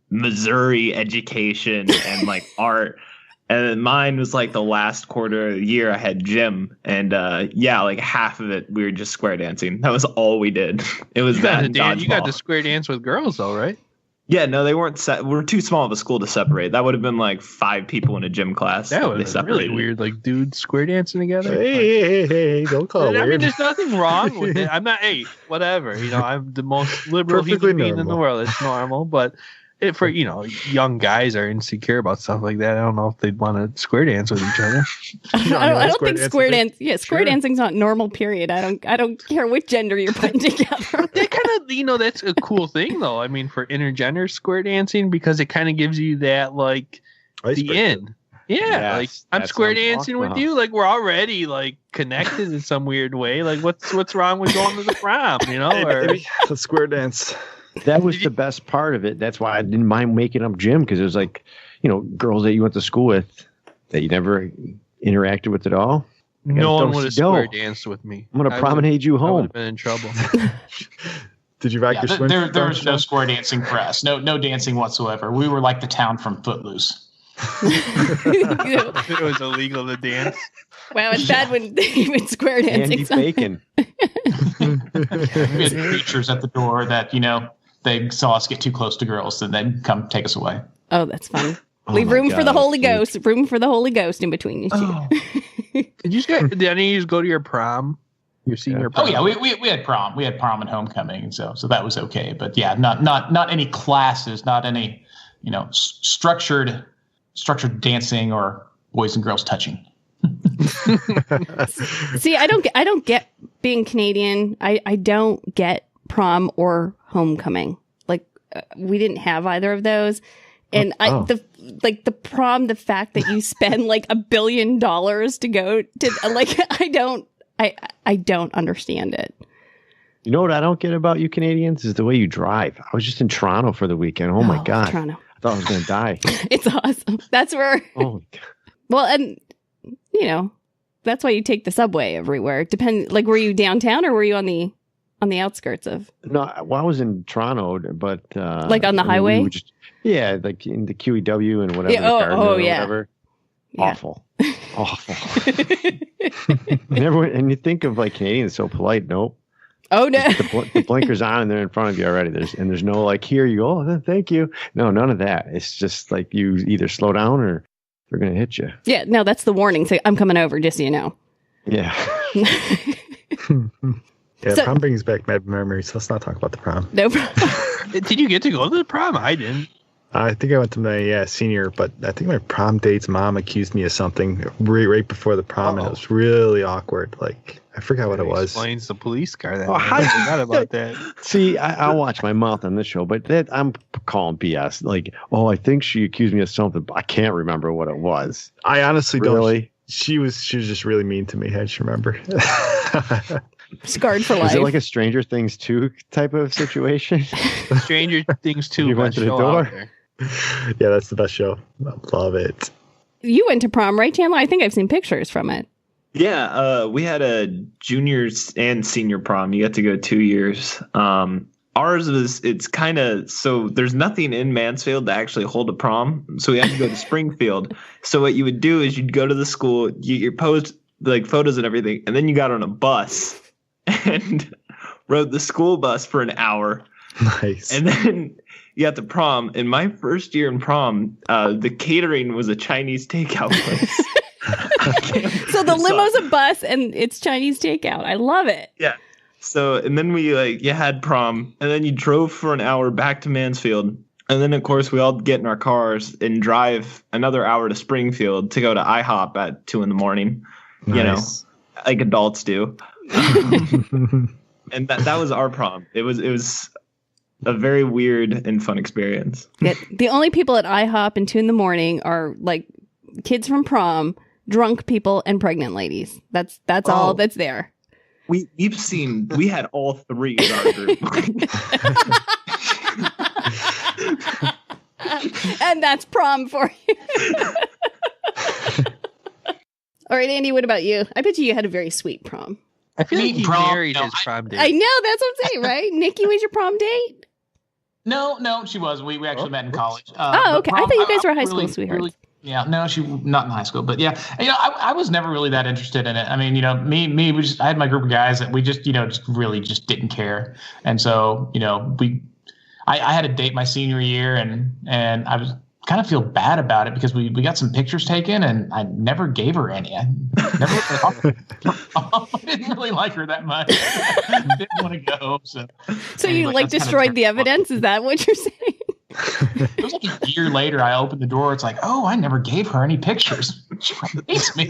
[SPEAKER 2] Missouri education and like art, and then mine was like the last quarter of the year I had gym, and like half of it we were just square dancing. That was all we did. It was that.
[SPEAKER 1] You got to square dance with girls though, right?
[SPEAKER 2] Yeah, no, they weren't we're too small of a school to separate. That would have been like 5 people in a gym class.
[SPEAKER 1] That would
[SPEAKER 2] They
[SPEAKER 1] have been really
[SPEAKER 2] separated.
[SPEAKER 1] weird, like dudes square dancing together.
[SPEAKER 5] Hey, don't call it
[SPEAKER 1] I mean,
[SPEAKER 5] weird.
[SPEAKER 1] there's nothing wrong with it. I'm not, whatever. I'm the most liberal
[SPEAKER 5] Perfectly
[SPEAKER 1] human being in the
[SPEAKER 5] normal.
[SPEAKER 1] world. It's normal, but for young guys are insecure about stuff like that. I don't know if they'd want to square dance with each other.
[SPEAKER 4] I don't think square
[SPEAKER 5] dancing?
[SPEAKER 4] dance. Yeah, square dancing's not normal. Period. I don't care which gender you're putting together.
[SPEAKER 1] That kind of, that's a cool thing though. I mean, for intergender square dancing, because it kind of gives you that like the
[SPEAKER 5] Icebreaker.
[SPEAKER 1] end. Yeah,
[SPEAKER 7] Yes,
[SPEAKER 1] like I'm
[SPEAKER 7] that
[SPEAKER 1] square
[SPEAKER 7] sounds
[SPEAKER 1] dancing with
[SPEAKER 7] awesome.
[SPEAKER 1] you. Like we're already like connected in some weird way. Like what's wrong with going to the prom?
[SPEAKER 5] Hey,
[SPEAKER 1] Or
[SPEAKER 5] baby, let's square dance.
[SPEAKER 7] That was the best part of it. That's why I didn't mind making up gym, because it was like, girls that you went to school with that you never interacted with at all.
[SPEAKER 1] no one would have square
[SPEAKER 7] Yo,
[SPEAKER 1] danced with me.
[SPEAKER 7] I'm gonna
[SPEAKER 1] I
[SPEAKER 7] promenade you
[SPEAKER 1] I would
[SPEAKER 7] home.
[SPEAKER 1] have been in trouble.
[SPEAKER 5] Did you rock your swim?
[SPEAKER 6] There was no square dancing for us. No dancing whatsoever. We were like the town from Footloose.
[SPEAKER 1] It was illegal to dance.
[SPEAKER 4] Wow, it's bad when square
[SPEAKER 7] Andy
[SPEAKER 4] dancing.
[SPEAKER 7] Bacon.
[SPEAKER 6] We had creatures at the door that they saw us get too close to girls, and they'd come take us away.
[SPEAKER 4] Oh, that's fun.
[SPEAKER 7] Oh
[SPEAKER 4] Leave
[SPEAKER 7] my
[SPEAKER 4] room for the
[SPEAKER 7] God,
[SPEAKER 4] Holy
[SPEAKER 7] Steve.
[SPEAKER 4] Ghost. Room for the Holy Ghost in between you two.
[SPEAKER 1] Did any of you go to your prom? Your senior prom?
[SPEAKER 6] Oh yeah, we had prom. We had prom and homecoming, and so that was okay. But yeah, not any classes, not any structured dancing or boys and girls touching.
[SPEAKER 4] See, I don't get being Canadian. I don't get prom or homecoming. Like we didn't have either of those. And the prom, the fact that you spend like $1 billion to go to, like, I don't understand it.
[SPEAKER 7] You know what I don't get about you Canadians is the way you drive. I was just in Toronto for the weekend. Oh my God.
[SPEAKER 4] Toronto.
[SPEAKER 7] I thought I was going to die.
[SPEAKER 4] It's awesome. That's where,
[SPEAKER 7] Oh my God.
[SPEAKER 4] well, and that's why you take the subway everywhere. Like, were you downtown or were you on the outskirts of?
[SPEAKER 7] No, well, I was in Toronto, but
[SPEAKER 4] Like on the
[SPEAKER 7] I mean,
[SPEAKER 4] highway?
[SPEAKER 7] we were just, yeah, like in the QEW and whatever.
[SPEAKER 4] Yeah,
[SPEAKER 7] the Gardner or
[SPEAKER 4] yeah.
[SPEAKER 7] whatever.
[SPEAKER 4] Yeah.
[SPEAKER 7] Awful. And you think of like Canadians so polite. Nope.
[SPEAKER 4] Oh no.
[SPEAKER 7] The blinker's on and they're in front of you already. There's no like, here you go. Oh, thank you. No, none of that. It's just like you either slow down or they're going to hit you.
[SPEAKER 4] Yeah, no, that's the warning. Say, I'm coming over, just so you know.
[SPEAKER 7] Yeah.
[SPEAKER 5] Yeah, prom brings back bad memories. Let's not talk about the prom.
[SPEAKER 4] No problem.
[SPEAKER 1] Did you get to go to the prom? I didn't.
[SPEAKER 5] I think I went to my senior, but I think my prom date's mom accused me of something right before the prom, and it was really awkward. Like, I forgot what it was.
[SPEAKER 1] Explains the police car. That
[SPEAKER 7] how
[SPEAKER 1] I forgot about that.
[SPEAKER 7] See, I'll watch my mouth on this show, but I'm calling BS. Like, I think she accused me of something, but I can't remember what it was.
[SPEAKER 5] I honestly
[SPEAKER 7] Really?
[SPEAKER 5] don't. She was just really mean to me. I just remember.
[SPEAKER 4] Scarred for life.
[SPEAKER 7] Is it like a Stranger Things 2 type of situation?
[SPEAKER 1] Stranger Things 2.
[SPEAKER 7] You went to the door?
[SPEAKER 5] Yeah, that's the best show. I love it.
[SPEAKER 4] You went to prom, right, Chandler? I think I've seen pictures from it.
[SPEAKER 2] Yeah, we had a juniors and senior prom. You got to go 2 years. Ours it's kind of, so there's nothing in Mansfield to actually hold a prom. So we had to go to Springfield. So what you would do is you'd go to the school, you post like photos and everything, and then you got on a bus and rode the school bus for an hour.
[SPEAKER 5] Nice.
[SPEAKER 2] And then you got to prom. In my first year in prom, the catering was a Chinese takeout place.
[SPEAKER 4] So the limo's a bus and it's Chinese takeout. I love it.
[SPEAKER 2] Yeah. So, and then we you had prom, and then you drove for an hour back to Mansfield. And then, of course, we all get in our cars and drive another hour to Springfield to go to IHOP at 2 a.m.
[SPEAKER 5] Nice.
[SPEAKER 2] You know, like adults do. And that was our prom. It was a very weird and fun experience.
[SPEAKER 4] Yeah, the only people at IHOP and 2 a.m. are like kids from prom, drunk people, and pregnant ladies. That's all that's there.
[SPEAKER 2] We had all three in our group.
[SPEAKER 4] And that's prom for you. All right, Andy, what about you? I bet you had a very sweet prom.
[SPEAKER 1] I feel like he
[SPEAKER 6] prom,
[SPEAKER 1] married his prom date.
[SPEAKER 4] I know, that's what I'm saying, right? Nikki was your prom date?
[SPEAKER 6] No, she was. We actually met in college.
[SPEAKER 4] Okay. I thought you guys were high school sweethearts.
[SPEAKER 6] Yeah, no, she not in high school, but yeah, I was never really that interested in it. I mean, me, I had my group of guys that we just really didn't care, and so I had a date my senior year, and I was kind of feel bad about it because we got some pictures taken, and I never gave her any. I didn't really like her that much. Didn't want to go. So
[SPEAKER 4] you destroyed the evidence? Is that what you're saying?
[SPEAKER 6] It was like a year later, I opened the door. It's like, oh, I never gave her any pictures. She hates me.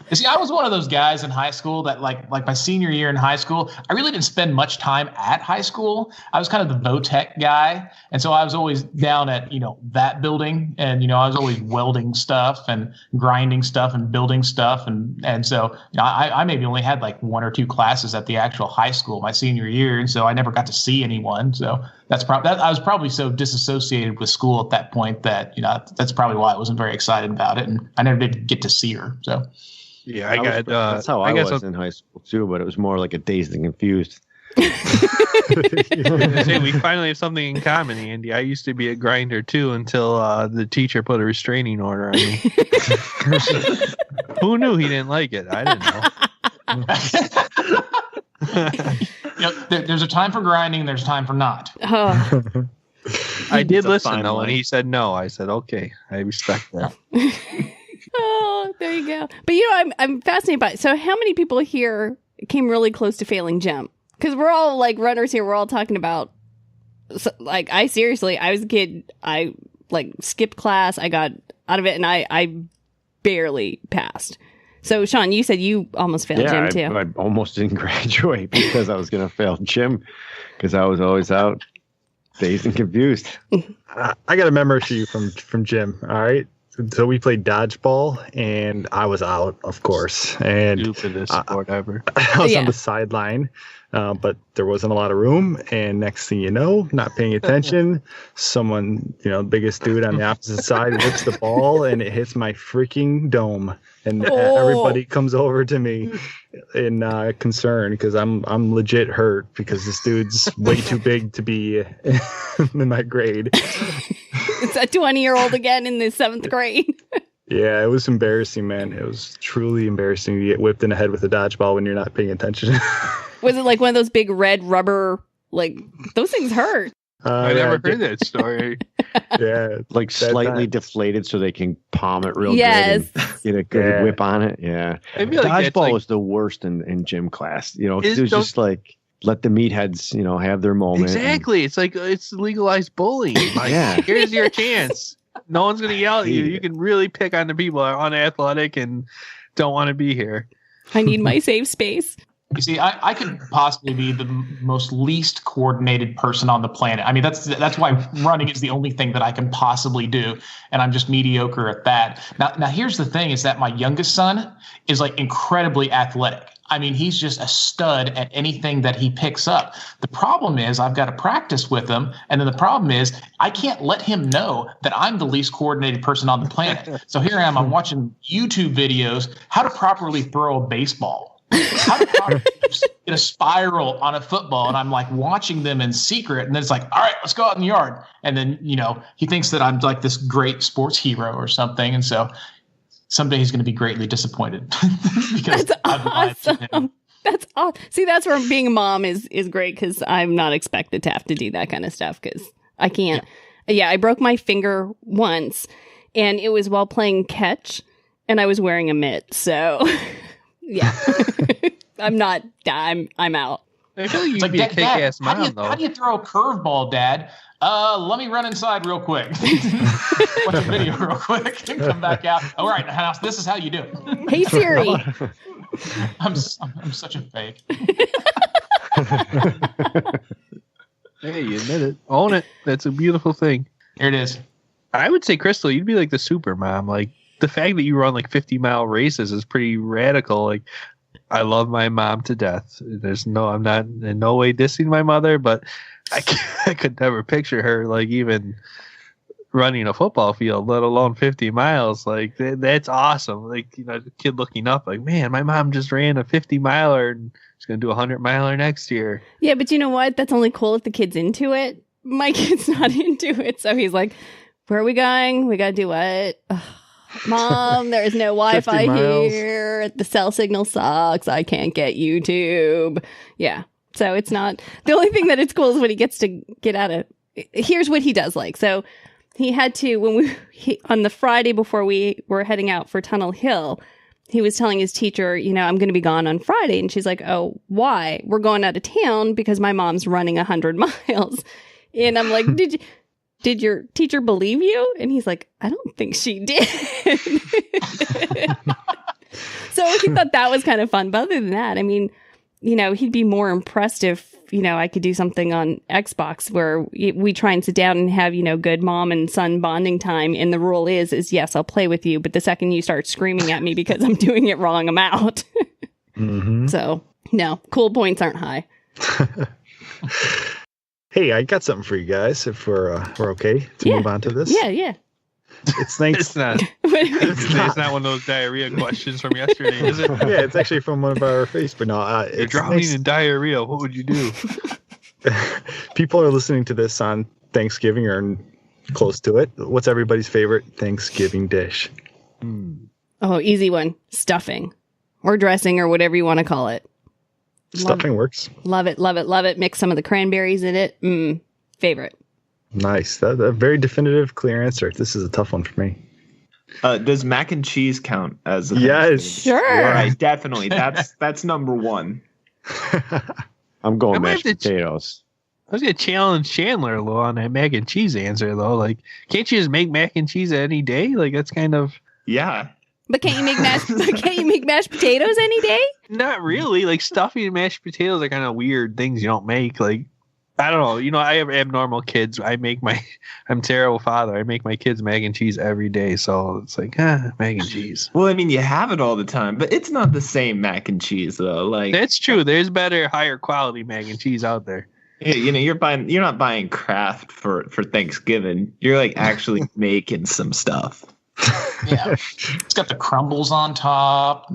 [SPEAKER 6] You see, I was one of those guys in high school that like my senior year in high school, I really didn't spend much time at high school. I was kind of the Votech guy. And so I was always down at, that building. And, I was always welding stuff and grinding stuff and building stuff. And so I maybe only had like 1 or 2 classes at the actual high school my senior year. And so I never got to see anyone. So I was probably so disassociated with school at that point that that's probably why I wasn't very excited about it, and I never did get to see her. So
[SPEAKER 1] yeah,
[SPEAKER 7] that's how I was in high school too, but it was more like a dazed and confused.
[SPEAKER 1] We finally have something in common, Andy. I used to be a grinder too until the teacher put a restraining order on me. Who knew he didn't like it? I didn't know.
[SPEAKER 6] There's a time for grinding, there's time for not.
[SPEAKER 4] Oh.
[SPEAKER 1] I did listen though, and he said no. I said okay, I respect that.
[SPEAKER 4] Oh, there you go. But I'm fascinated by it. So how many people here came really close to failing gym? Because we're all like runners here. We're all talking about I was a kid. I skipped class. I got out of it, and I barely passed. So, Sean, you said you almost failed gym, too.
[SPEAKER 7] I almost didn't graduate because I was going to fail gym because I was always out dazed and confused.
[SPEAKER 5] I got a memory for you from gym, all right? So we played dodgeball, and I was out, of course. And
[SPEAKER 1] stupidest sport ever.
[SPEAKER 5] I was on the sideline, but there wasn't a lot of room. And next thing you know, not paying attention, someone, the biggest dude on the opposite side hits the ball, and it hits my freaking dome. And everybody comes over to me in concern because I'm legit hurt because this dude's way too big to be in my grade.
[SPEAKER 4] It's a 20-year-old again in the 7th grade.
[SPEAKER 5] Yeah, it was embarrassing, man. It was truly embarrassing to get whipped in the head with a dodgeball when you're not paying attention.
[SPEAKER 4] Was it like one of those big red rubber, those things hurt?
[SPEAKER 1] I never heard that story.
[SPEAKER 5] Yeah,
[SPEAKER 7] Like slightly deflated so they can palm it real good and get a good whip on it. Yeah.
[SPEAKER 1] I feel like
[SPEAKER 7] Dodgeball was the worst in gym class. You know, it was just like, let the meatheads, have their moment.
[SPEAKER 1] Exactly. It's like, it's legalized bullying. Like, here's your chance. No one's going to yell at you. You can really pick on the people who are unathletic and don't want to be here.
[SPEAKER 4] I need my safe space.
[SPEAKER 6] You see, I could possibly be the most least coordinated person on the planet. I mean, that's why running is the only thing that I can possibly do, and I'm just mediocre at that. Now here's the thing: is that my youngest son is like incredibly athletic. I mean, he's just a stud at anything that he picks up. The problem is I've got to practice with him, and then the problem is I can't let him know that I'm the least coordinated person on the planet. So here I am. I'm watching YouTube videos how to properly throw a baseball. How to get a spiral on a football, and I'm like watching them in secret, and then it's like, all right, let's go out in the yard, and then he thinks that I'm like this great sports hero or something, and so someday he's going to be greatly disappointed because I've lied to him.
[SPEAKER 4] That's awesome. See, that's where being a mom is great, because I'm not expected to have to do that kind of stuff because I can't. Yeah, I broke my finger once, and it was while playing catch, and I was wearing a mitt, so. Yeah, I'm out.
[SPEAKER 1] I feel like you could be a kick-ass mom, though.
[SPEAKER 6] How do you throw a curveball, Dad? Let me run inside real quick. Watch a video real quick and come back out. All right, house. This is how you do it.
[SPEAKER 4] Hey Siri.
[SPEAKER 6] I'm such a fake.
[SPEAKER 1] Hey, you admit it. Own it. That's a beautiful thing.
[SPEAKER 6] Here it is.
[SPEAKER 1] I would say, Crystal, you'd be like the super mom. Like, the fact that you run like 50-mile races is pretty radical. Like, I love my mom to death. I'm not in no way dissing my mother, but I could never picture her like even running a football field, let alone 50 miles. Like, that's awesome. Like, the kid looking up like, man, my mom just ran a 50-miler and she's going to do a 100-miler next year.
[SPEAKER 4] Yeah, but you know what? That's only cool if the kid's into it. My kid's not into it. So he's like, where are we going? We got to do what? Ugh. Mom, there's no Wi-Fi here. The cell signal sucks. I can't get YouTube. Yeah. So it's not. The only thing that it's cool is when he gets to get out of. Here's what he does like. So he had to, on the Friday before we were heading out for Tunnel Hill, he was telling his teacher, I'm going to be gone on Friday. And she's like, oh, why? We're going out of town because my mom's running 100 miles. And I'm like, Did your teacher believe you? And he's like, I don't think she did. So he thought that was kind of fun. But other than that, I mean, he'd be more impressed if, I could do something on Xbox where we try and sit down and have, good mom and son bonding time. And the rule is yes, I'll play with you. But the second you start screaming at me because I'm doing it wrong, I'm out.
[SPEAKER 5] Mm-hmm.
[SPEAKER 4] So, no, cool points aren't high.
[SPEAKER 5] Hey, I got something for you guys if we're okay to move on to this.
[SPEAKER 4] Yeah.
[SPEAKER 5] It's thanks.
[SPEAKER 1] It's not. It's not one of those diarrhea questions from yesterday, is it?
[SPEAKER 5] Yeah, it's actually from one of our Facebook. No,
[SPEAKER 1] you're drowning in diarrhea. What would you do?
[SPEAKER 5] People are listening to this on Thanksgiving or close to it. What's everybody's favorite Thanksgiving dish?
[SPEAKER 4] Oh, easy one. Stuffing or dressing or whatever you want to call it.
[SPEAKER 5] Stuffing works.
[SPEAKER 4] Love it, love it, love it. Mix some of the cranberries in it. Favorite.
[SPEAKER 5] Nice. That's a very definitive, clear answer. This is a tough one for me.
[SPEAKER 2] Does mac and cheese count as a
[SPEAKER 5] Yes.
[SPEAKER 4] Sure.
[SPEAKER 2] All right, definitely. That's number one.
[SPEAKER 7] I'm going mashed potatoes.
[SPEAKER 1] I was going to challenge Chandler a little on that mac and cheese answer, though. Like, can't you just make mac and cheese any day? Like, that's kind of...
[SPEAKER 2] Yeah.
[SPEAKER 4] But can't you make mashed potatoes any day?
[SPEAKER 1] Not really. Like, stuffing and mashed potatoes are kind of weird things you don't make. Like, I don't know. I have abnormal kids. I'm a terrible father. I make my kids mac and cheese every day. So it's like, mac and cheese.
[SPEAKER 2] Well, I mean, you have it all the time, but it's not the same mac and cheese, though. Like,
[SPEAKER 1] that's true. There's better, higher quality mac and cheese out there.
[SPEAKER 2] You're not buying Kraft for Thanksgiving. You're like actually making some stuff.
[SPEAKER 6] Yeah, it's got the crumbles on top,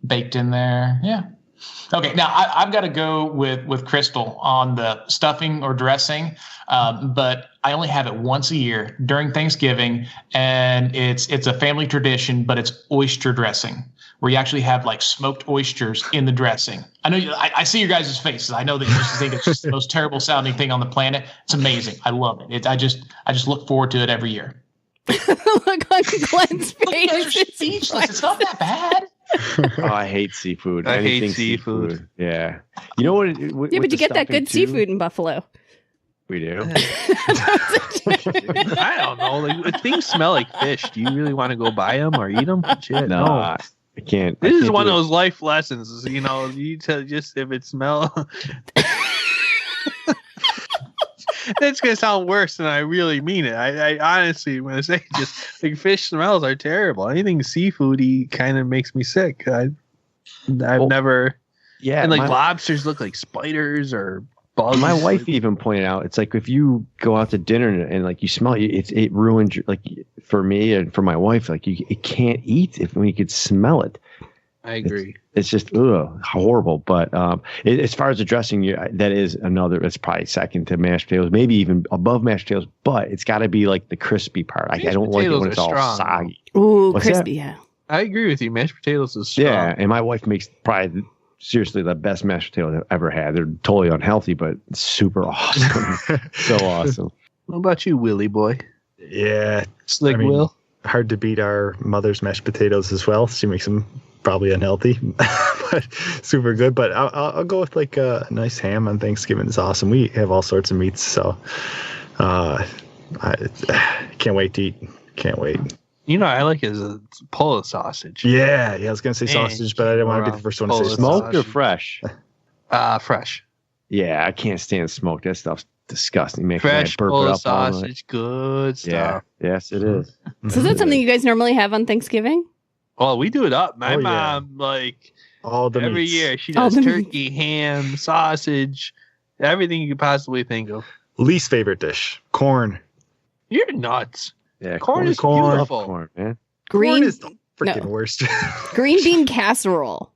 [SPEAKER 6] baked in there. Yeah. Okay, now I've got to go with Crystal on the stuffing or dressing, but I only have it once a year during Thanksgiving, and it's a family tradition, but it's oyster dressing, where you actually have like smoked oysters in the dressing. I know I see your guys' faces. I know that you just think it's just the most terrible sounding thing on the planet. It's amazing. I love it. I just look forward to it every year.
[SPEAKER 4] Look on Glenn's face.
[SPEAKER 6] You're speechless. It's not that bad.
[SPEAKER 7] Oh, I hate seafood.
[SPEAKER 1] I hate
[SPEAKER 7] Anything
[SPEAKER 1] seafood.
[SPEAKER 7] Yeah. You know what?
[SPEAKER 4] Yeah, but you get that good seafood in Buffalo.
[SPEAKER 7] We do.
[SPEAKER 1] I don't know. Like, things smell like fish. Do you really want to go buy them or eat them? Shit,
[SPEAKER 7] No, I can't.
[SPEAKER 1] This is one of
[SPEAKER 7] do
[SPEAKER 1] those life lessons. You know, you tell just if it smells. That's gonna sound worse than I really mean it. I honestly, when I say just like fish smells are terrible. Anything seafoody kind of makes me sick. I've never.
[SPEAKER 7] Yeah,
[SPEAKER 1] and like lobsters look like spiders or bugs.
[SPEAKER 7] My wife even pointed out it's like if you go out to dinner and like you smell it ruins your, like for me and for my wife, like you can't eat when you could smell it.
[SPEAKER 1] I agree.
[SPEAKER 7] It's just horrible. But as far as the dressing, that is another. It's probably second to mashed potatoes, maybe even above mashed potatoes. But it's got to be like the crispy part. I don't like it when it's all
[SPEAKER 1] strong.
[SPEAKER 7] soggy.
[SPEAKER 4] Ooh,
[SPEAKER 7] What's
[SPEAKER 4] crispy,
[SPEAKER 7] that?
[SPEAKER 4] yeah.
[SPEAKER 1] I agree with you. Mashed potatoes is strong.
[SPEAKER 7] Yeah, and my wife makes probably seriously the best mashed potatoes I've ever had. They're totally unhealthy, but super awesome. So awesome.
[SPEAKER 1] What about you, Willie boy?
[SPEAKER 5] Yeah.
[SPEAKER 1] Slick Will?
[SPEAKER 5] Hard to beat our mother's mashed potatoes as well. She makes them probably unhealthy, but super good. But I'll go with like a nice ham on Thanksgiving. It's awesome. We have all sorts of meats, so I can't wait to eat. Can't wait.
[SPEAKER 1] You know, I like it as a Polish sausage.
[SPEAKER 5] Yeah, I was gonna say sausage, but I didn't want to be the first one to say
[SPEAKER 7] smoked
[SPEAKER 5] sausage.
[SPEAKER 7] or fresh.
[SPEAKER 1] Fresh.
[SPEAKER 7] Yeah, I can't stand smoked. That stuff's disgusting. Makes
[SPEAKER 1] Fresh
[SPEAKER 7] me burp it
[SPEAKER 1] Polish
[SPEAKER 7] up all night.
[SPEAKER 1] sausage, good stuff.
[SPEAKER 7] Yeah, yes, it is.
[SPEAKER 4] So is that something you guys normally have on Thanksgiving?
[SPEAKER 1] Well, we do it up. My
[SPEAKER 5] Oh, yeah.
[SPEAKER 1] mom, like
[SPEAKER 5] All the
[SPEAKER 1] every
[SPEAKER 5] meats.
[SPEAKER 1] year, she
[SPEAKER 4] All
[SPEAKER 1] does
[SPEAKER 4] the
[SPEAKER 1] turkey, ham, sausage, everything you could possibly think of.
[SPEAKER 5] Least favorite dish: corn.
[SPEAKER 1] You're nuts.
[SPEAKER 7] Yeah,
[SPEAKER 1] Corn is
[SPEAKER 5] corn.
[SPEAKER 1] beautiful.
[SPEAKER 7] Corn, man.
[SPEAKER 4] Green
[SPEAKER 5] Corn is the freaking worst.
[SPEAKER 4] green bean casserole.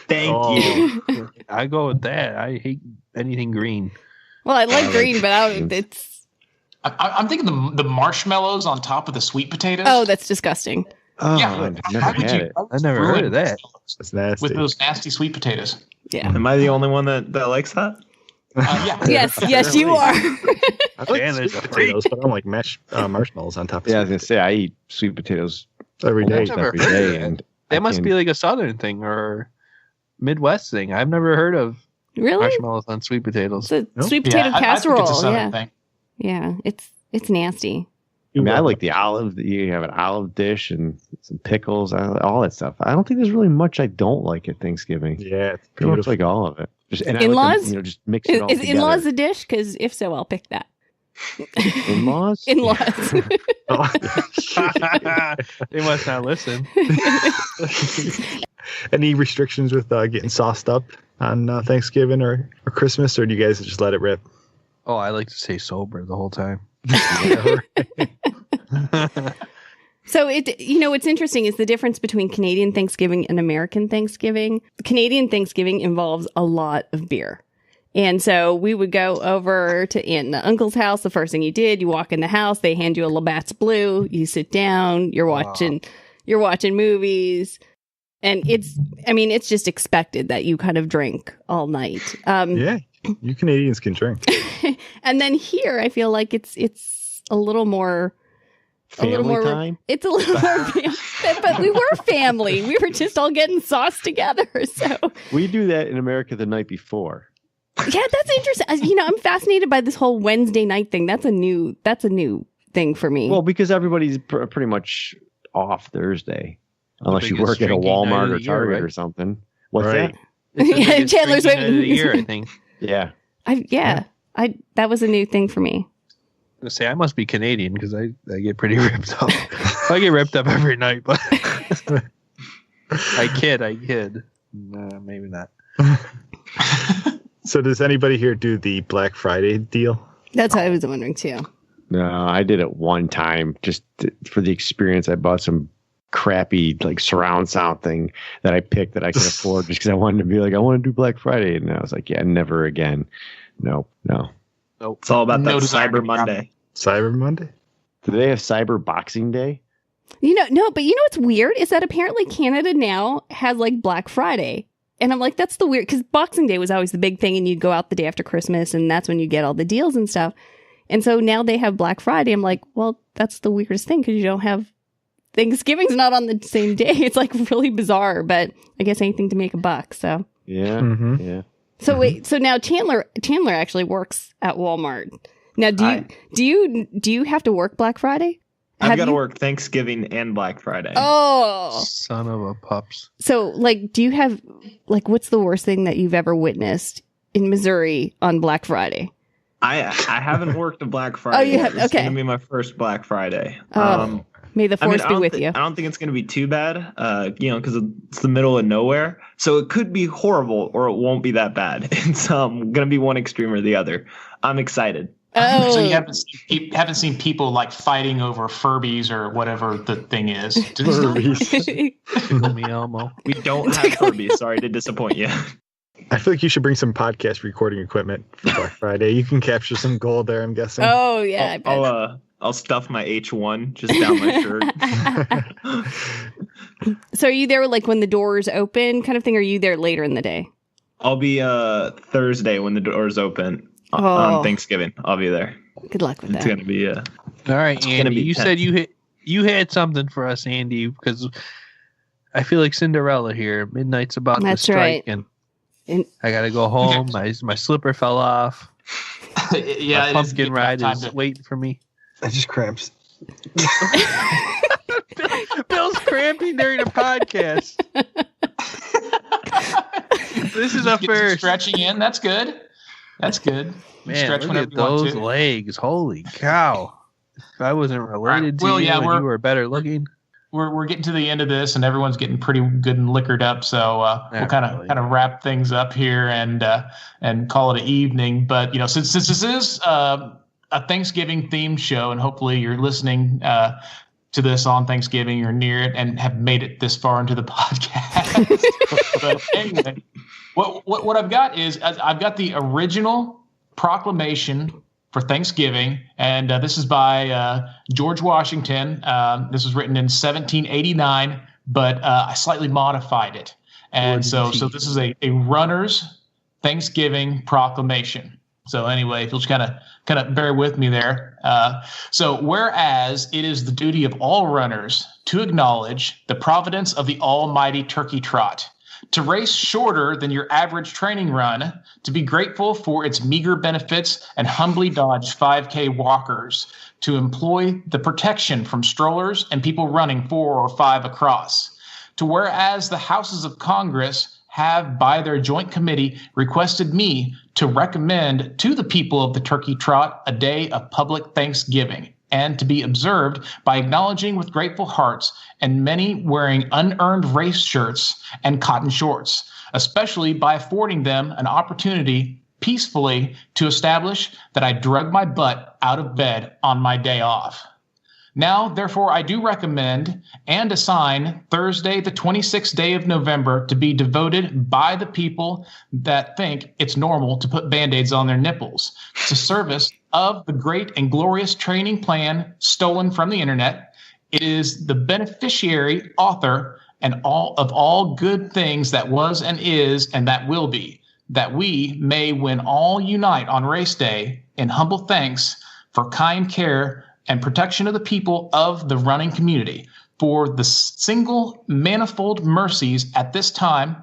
[SPEAKER 2] Thank
[SPEAKER 5] Oh.
[SPEAKER 2] you.
[SPEAKER 1] I go with that. I hate anything green.
[SPEAKER 4] Well, I like green, but it's
[SPEAKER 6] I'm thinking the marshmallows on top of the sweet potatoes.
[SPEAKER 4] that's disgusting.
[SPEAKER 7] Oh,
[SPEAKER 6] yeah.
[SPEAKER 7] I've
[SPEAKER 6] How
[SPEAKER 7] never
[SPEAKER 6] would
[SPEAKER 7] had
[SPEAKER 6] you-
[SPEAKER 7] it.
[SPEAKER 1] I never heard of that.
[SPEAKER 5] It's nasty.
[SPEAKER 6] with those nasty sweet potatoes.
[SPEAKER 4] Yeah.
[SPEAKER 2] Am I the only one that likes that?
[SPEAKER 6] Yeah.
[SPEAKER 4] Yes, you are.
[SPEAKER 5] I like
[SPEAKER 1] Shannon's
[SPEAKER 5] sweet
[SPEAKER 1] a
[SPEAKER 5] potatoes, but I don't like marshmallows on top of
[SPEAKER 7] Yeah, I was
[SPEAKER 5] sweet
[SPEAKER 7] gonna say I eat sweet potatoes
[SPEAKER 5] every day.
[SPEAKER 7] almost
[SPEAKER 1] Never
[SPEAKER 7] every
[SPEAKER 1] heard of
[SPEAKER 7] day,
[SPEAKER 1] that.
[SPEAKER 7] and
[SPEAKER 1] That must be like a Southern thing or Midwest thing. I've never heard of
[SPEAKER 4] Really?
[SPEAKER 1] marshmallows on sweet potatoes.
[SPEAKER 4] It's a
[SPEAKER 5] No?
[SPEAKER 4] sweet
[SPEAKER 6] Yeah,
[SPEAKER 4] potato
[SPEAKER 6] I think
[SPEAKER 4] casserole.
[SPEAKER 6] it's a Southern
[SPEAKER 4] Yeah.
[SPEAKER 6] thing.
[SPEAKER 4] Yeah. It's nasty.
[SPEAKER 7] I mean, I like the olive. You have an olive dish and some pickles, all that stuff. I don't think there's really much I don't like at Thanksgiving.
[SPEAKER 5] Yeah, it's
[SPEAKER 7] Pretty much
[SPEAKER 5] beautiful.
[SPEAKER 7] like all of it. Just and I
[SPEAKER 4] In-laws?
[SPEAKER 7] like to, just mix it all
[SPEAKER 4] Is
[SPEAKER 7] together.
[SPEAKER 4] in-laws a dish? Because if so, I'll pick that.
[SPEAKER 7] In-laws?
[SPEAKER 4] In-laws.
[SPEAKER 5] Oh.
[SPEAKER 1] They must not listen.
[SPEAKER 5] Any restrictions with getting sauced up on Thanksgiving or Christmas, or do you guys just let it rip?
[SPEAKER 1] Oh, I like to stay sober the whole time.
[SPEAKER 4] So what's interesting is the difference between Canadian Thanksgiving and American Thanksgiving. Canadian Thanksgiving involves a lot of beer. And so we would go over to Aunt and Uncle's house. The first thing you did, you walk in the house, they hand you a Labatt's Blue, you sit down, you're watching movies. And it's just expected that you kind of drink all night.
[SPEAKER 5] Yeah, you Canadians can drink.
[SPEAKER 4] And then here, I feel like it's a little more
[SPEAKER 7] Family time?
[SPEAKER 4] It's a little more, but we were family. We were just all getting sauce together. So
[SPEAKER 7] We do that in America the night before.
[SPEAKER 4] yeah, that's interesting. I'm fascinated by this whole Wednesday night thing. That's a new thing for me.
[SPEAKER 7] Well, because everybody's pretty much off Thursday, unless you
[SPEAKER 1] biggest
[SPEAKER 7] work at a
[SPEAKER 1] drinking night of
[SPEAKER 7] Walmart
[SPEAKER 1] the
[SPEAKER 7] or
[SPEAKER 1] year,
[SPEAKER 7] Target
[SPEAKER 1] right?
[SPEAKER 7] or something. What's
[SPEAKER 5] Right.
[SPEAKER 7] that?
[SPEAKER 1] It's the
[SPEAKER 4] Yeah,
[SPEAKER 1] biggest
[SPEAKER 4] Chandler's
[SPEAKER 1] drinking night of the
[SPEAKER 4] waiting.
[SPEAKER 1] year, I think.
[SPEAKER 7] Yeah.
[SPEAKER 4] That was a new thing for me.
[SPEAKER 1] I say I must be Canadian because I get pretty ripped up. I get ripped up every night, but I kid. No, maybe not.
[SPEAKER 5] So does anybody here do the Black Friday deal?
[SPEAKER 4] That's what I was wondering too.
[SPEAKER 7] No, I did it one time just for the experience. I bought some crappy like surround sound thing that I picked that I could afford just because I wanted to be like, I want to do Black Friday. And I was like, yeah, never again. No.
[SPEAKER 2] It's all about that Cyber Monday.
[SPEAKER 5] Cyber Monday?
[SPEAKER 7] Do they have Cyber Boxing Day?
[SPEAKER 4] No, but what's weird is that apparently Canada now has like Black Friday. And I'm like, that's the weird, because Boxing Day was always the big thing and you'd go out the day after Christmas and that's when you get all the deals and stuff. And so now they have Black Friday. I'm like, well, that's the weirdest thing because you don't have Thanksgiving's not on the same day. It's like really bizarre, but I guess anything to make a buck. So
[SPEAKER 7] yeah.
[SPEAKER 4] So wait, so now Chandler actually works at Walmart. Now, do you have to work Black Friday?
[SPEAKER 2] I've got to work Thanksgiving and Black Friday.
[SPEAKER 4] Oh,
[SPEAKER 1] son of a pups.
[SPEAKER 4] So, like, do you have, like, what's the worst thing that you've ever witnessed in Missouri on Black Friday?
[SPEAKER 2] I haven't worked a Black Friday.
[SPEAKER 4] Oh, you have? Okay.
[SPEAKER 2] It's going to be my first Black Friday.
[SPEAKER 4] May the force be with you.
[SPEAKER 2] I don't think it's going to be too bad, because it's the middle of nowhere. So it could be horrible or it won't be that bad. It's going to be one extreme or the other. I'm excited.
[SPEAKER 4] Oh.
[SPEAKER 6] So you haven't seen people like fighting over Furbies or whatever the thing is.
[SPEAKER 1] Tickle me Elmo.
[SPEAKER 2] We don't have Furbies. Sorry to disappoint you.
[SPEAKER 5] I feel like you should bring some podcast recording equipment for Black Friday. You can capture some gold there, I'm guessing.
[SPEAKER 4] Oh yeah,
[SPEAKER 2] I'll stuff my H1 just down my
[SPEAKER 4] shirt. So are you there like when the doors open kind of thing? Or are you there later in the day?
[SPEAKER 2] I'll be Thursday when the doors open. On Thanksgiving, I'll be there.
[SPEAKER 4] Good luck with that.
[SPEAKER 2] It's gonna be
[SPEAKER 1] all right, Andy. You said you had something for us, Andy, because I feel like Cinderella here. Midnight's about to strike,
[SPEAKER 4] right.
[SPEAKER 1] and I gotta go home. My slipper fell off.
[SPEAKER 6] Yeah,
[SPEAKER 1] my pumpkin ride is waiting for me.
[SPEAKER 5] I just cramps.
[SPEAKER 1] Bill's cramping during a podcast. This is a first.
[SPEAKER 6] Stretching in. That's good. That's good.
[SPEAKER 1] Man, stretch look at those legs. Holy cow. If I wasn't related to you and you were better looking.
[SPEAKER 6] We're getting to the end of this and everyone's getting pretty good and liquored up. So we'll kind of wrap things up here and call it an evening. But, since this is a Thanksgiving themed show and hopefully you're listening to this on Thanksgiving or near it and have made it this far into the podcast. But anyway, what I've got is I've got the original proclamation for Thanksgiving, and this is by George Washington. This was written in 1789, but I slightly modified it. And so this is a runner's Thanksgiving proclamation. So anyway, if you'll just kind of bear with me there. So whereas it is the duty of all runners to acknowledge the providence of the almighty turkey trot, to race shorter than your average training run, to be grateful for its meager benefits and humbly dodge 5K walkers, to employ the protection from strollers and people running 4 or 5 across, to whereas the houses of Congress have by their joint committee requested me to recommend to the people of the turkey trot a day of public thanksgiving, and to be observed by acknowledging with grateful hearts and many wearing unearned race shirts and cotton shorts, especially by affording them an opportunity peacefully to establish that I drug my butt out of bed on my day off. Now, therefore, I do recommend and assign Thursday, the 26th day of November, to be devoted by the people that think it's normal to put Band-Aids on their nipples to service of the great and glorious training plan stolen from the internet. It is the beneficiary, author, and all good things that was and is and that will be, that we may when all unite on race day in humble thanks for kind care and protection of the people of the running community, for the single manifold mercies at this time.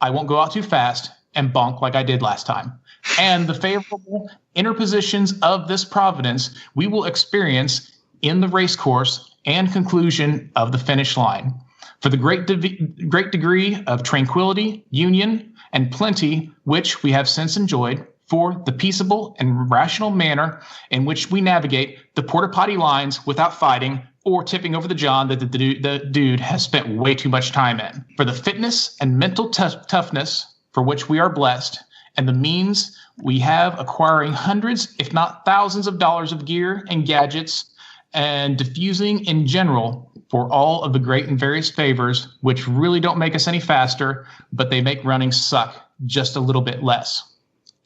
[SPEAKER 6] I won't go out too fast and bonk like I did last time. And the favorable interpositions of this providence we will experience in the race course and conclusion of the finish line. For the great degree of tranquility, union, and plenty which we have since enjoyed, for the peaceable and rational manner in which we navigate the porta potty lines without fighting or tipping over the john that the dude has spent way too much time in. For the fitness and mental toughness for which we are blessed, and the means we have acquiring hundreds, if not thousands of dollars of gear and gadgets, and diffusing in general for all of the great and various favors, which really don't make us any faster, but they make running suck just a little bit less.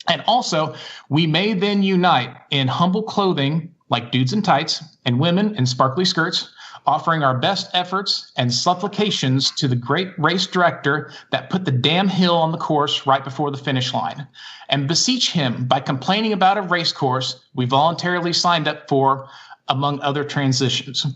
[SPEAKER 6] And also, we may then unite in humble clothing like dudes in tights and women in sparkly skirts, offering our best efforts and supplications to the great race director that put the damn hill on the course right before the finish line, and beseech him by complaining about a race course we voluntarily signed up for, among other transitions,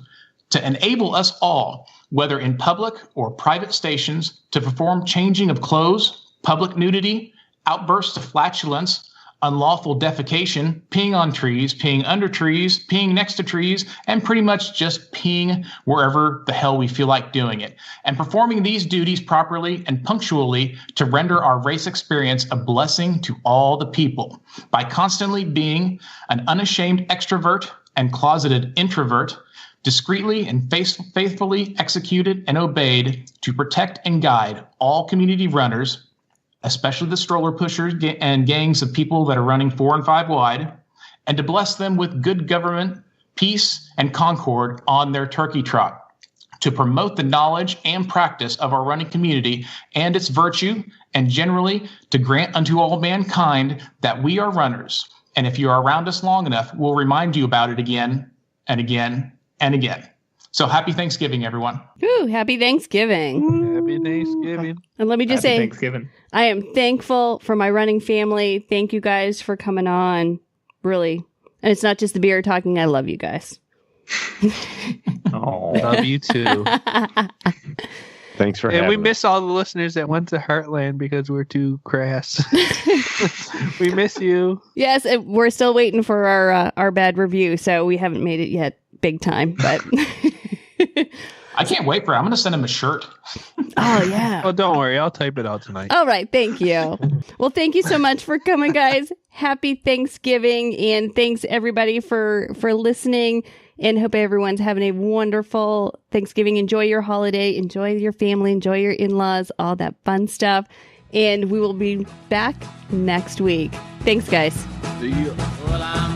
[SPEAKER 6] to enable us all, whether in public or private stations, to perform changing of clothes, public nudity, outbursts of flatulence, unlawful defecation, peeing on trees, peeing under trees, peeing next to trees, and pretty much just peeing wherever the hell we feel like doing it, and performing these duties properly and punctually to render our race experience a blessing to all the people by constantly being an unashamed extrovert and closeted introvert, discreetly and faithfully executed and obeyed to protect and guide all community runners, especially the stroller pushers and gangs of people that are running 4 and 5 wide, and to bless them with good government, peace, and concord on their turkey trot, to promote the knowledge and practice of our running community and its virtue, and generally to grant unto all mankind that we are runners. And if you are around us long enough, we'll remind you about it again and again and again. So happy Thanksgiving, everyone.
[SPEAKER 4] Ooh, happy Thanksgiving.
[SPEAKER 1] Happy Thanksgiving.
[SPEAKER 4] And let me just say,
[SPEAKER 2] Thanksgiving.
[SPEAKER 4] I am thankful for my running family. Thank you guys for coming on. Really. And it's not just the beer talking. I love you guys.
[SPEAKER 2] Oh,
[SPEAKER 1] Love you too.
[SPEAKER 7] Thanks for
[SPEAKER 1] And
[SPEAKER 7] having
[SPEAKER 1] we
[SPEAKER 7] us.
[SPEAKER 1] miss all the listeners that went to Heartland because we're too crass. We miss you.
[SPEAKER 4] Yes, we're still waiting for our bad review, so we haven't made it yet big time. But
[SPEAKER 6] I can't wait for it. I'm going to send him a shirt.
[SPEAKER 4] oh, yeah.
[SPEAKER 1] Oh, don't worry. I'll type it out tonight.
[SPEAKER 4] All right. Thank you. Well, thank you so much for coming, guys. Happy Thanksgiving. And thanks, everybody, for listening. And hope everyone's having a wonderful Thanksgiving. Enjoy your holiday. Enjoy your family. Enjoy your in-laws. All that fun stuff. And we will be back next week. Thanks, guys.
[SPEAKER 1] See you.
[SPEAKER 9] Well, I'm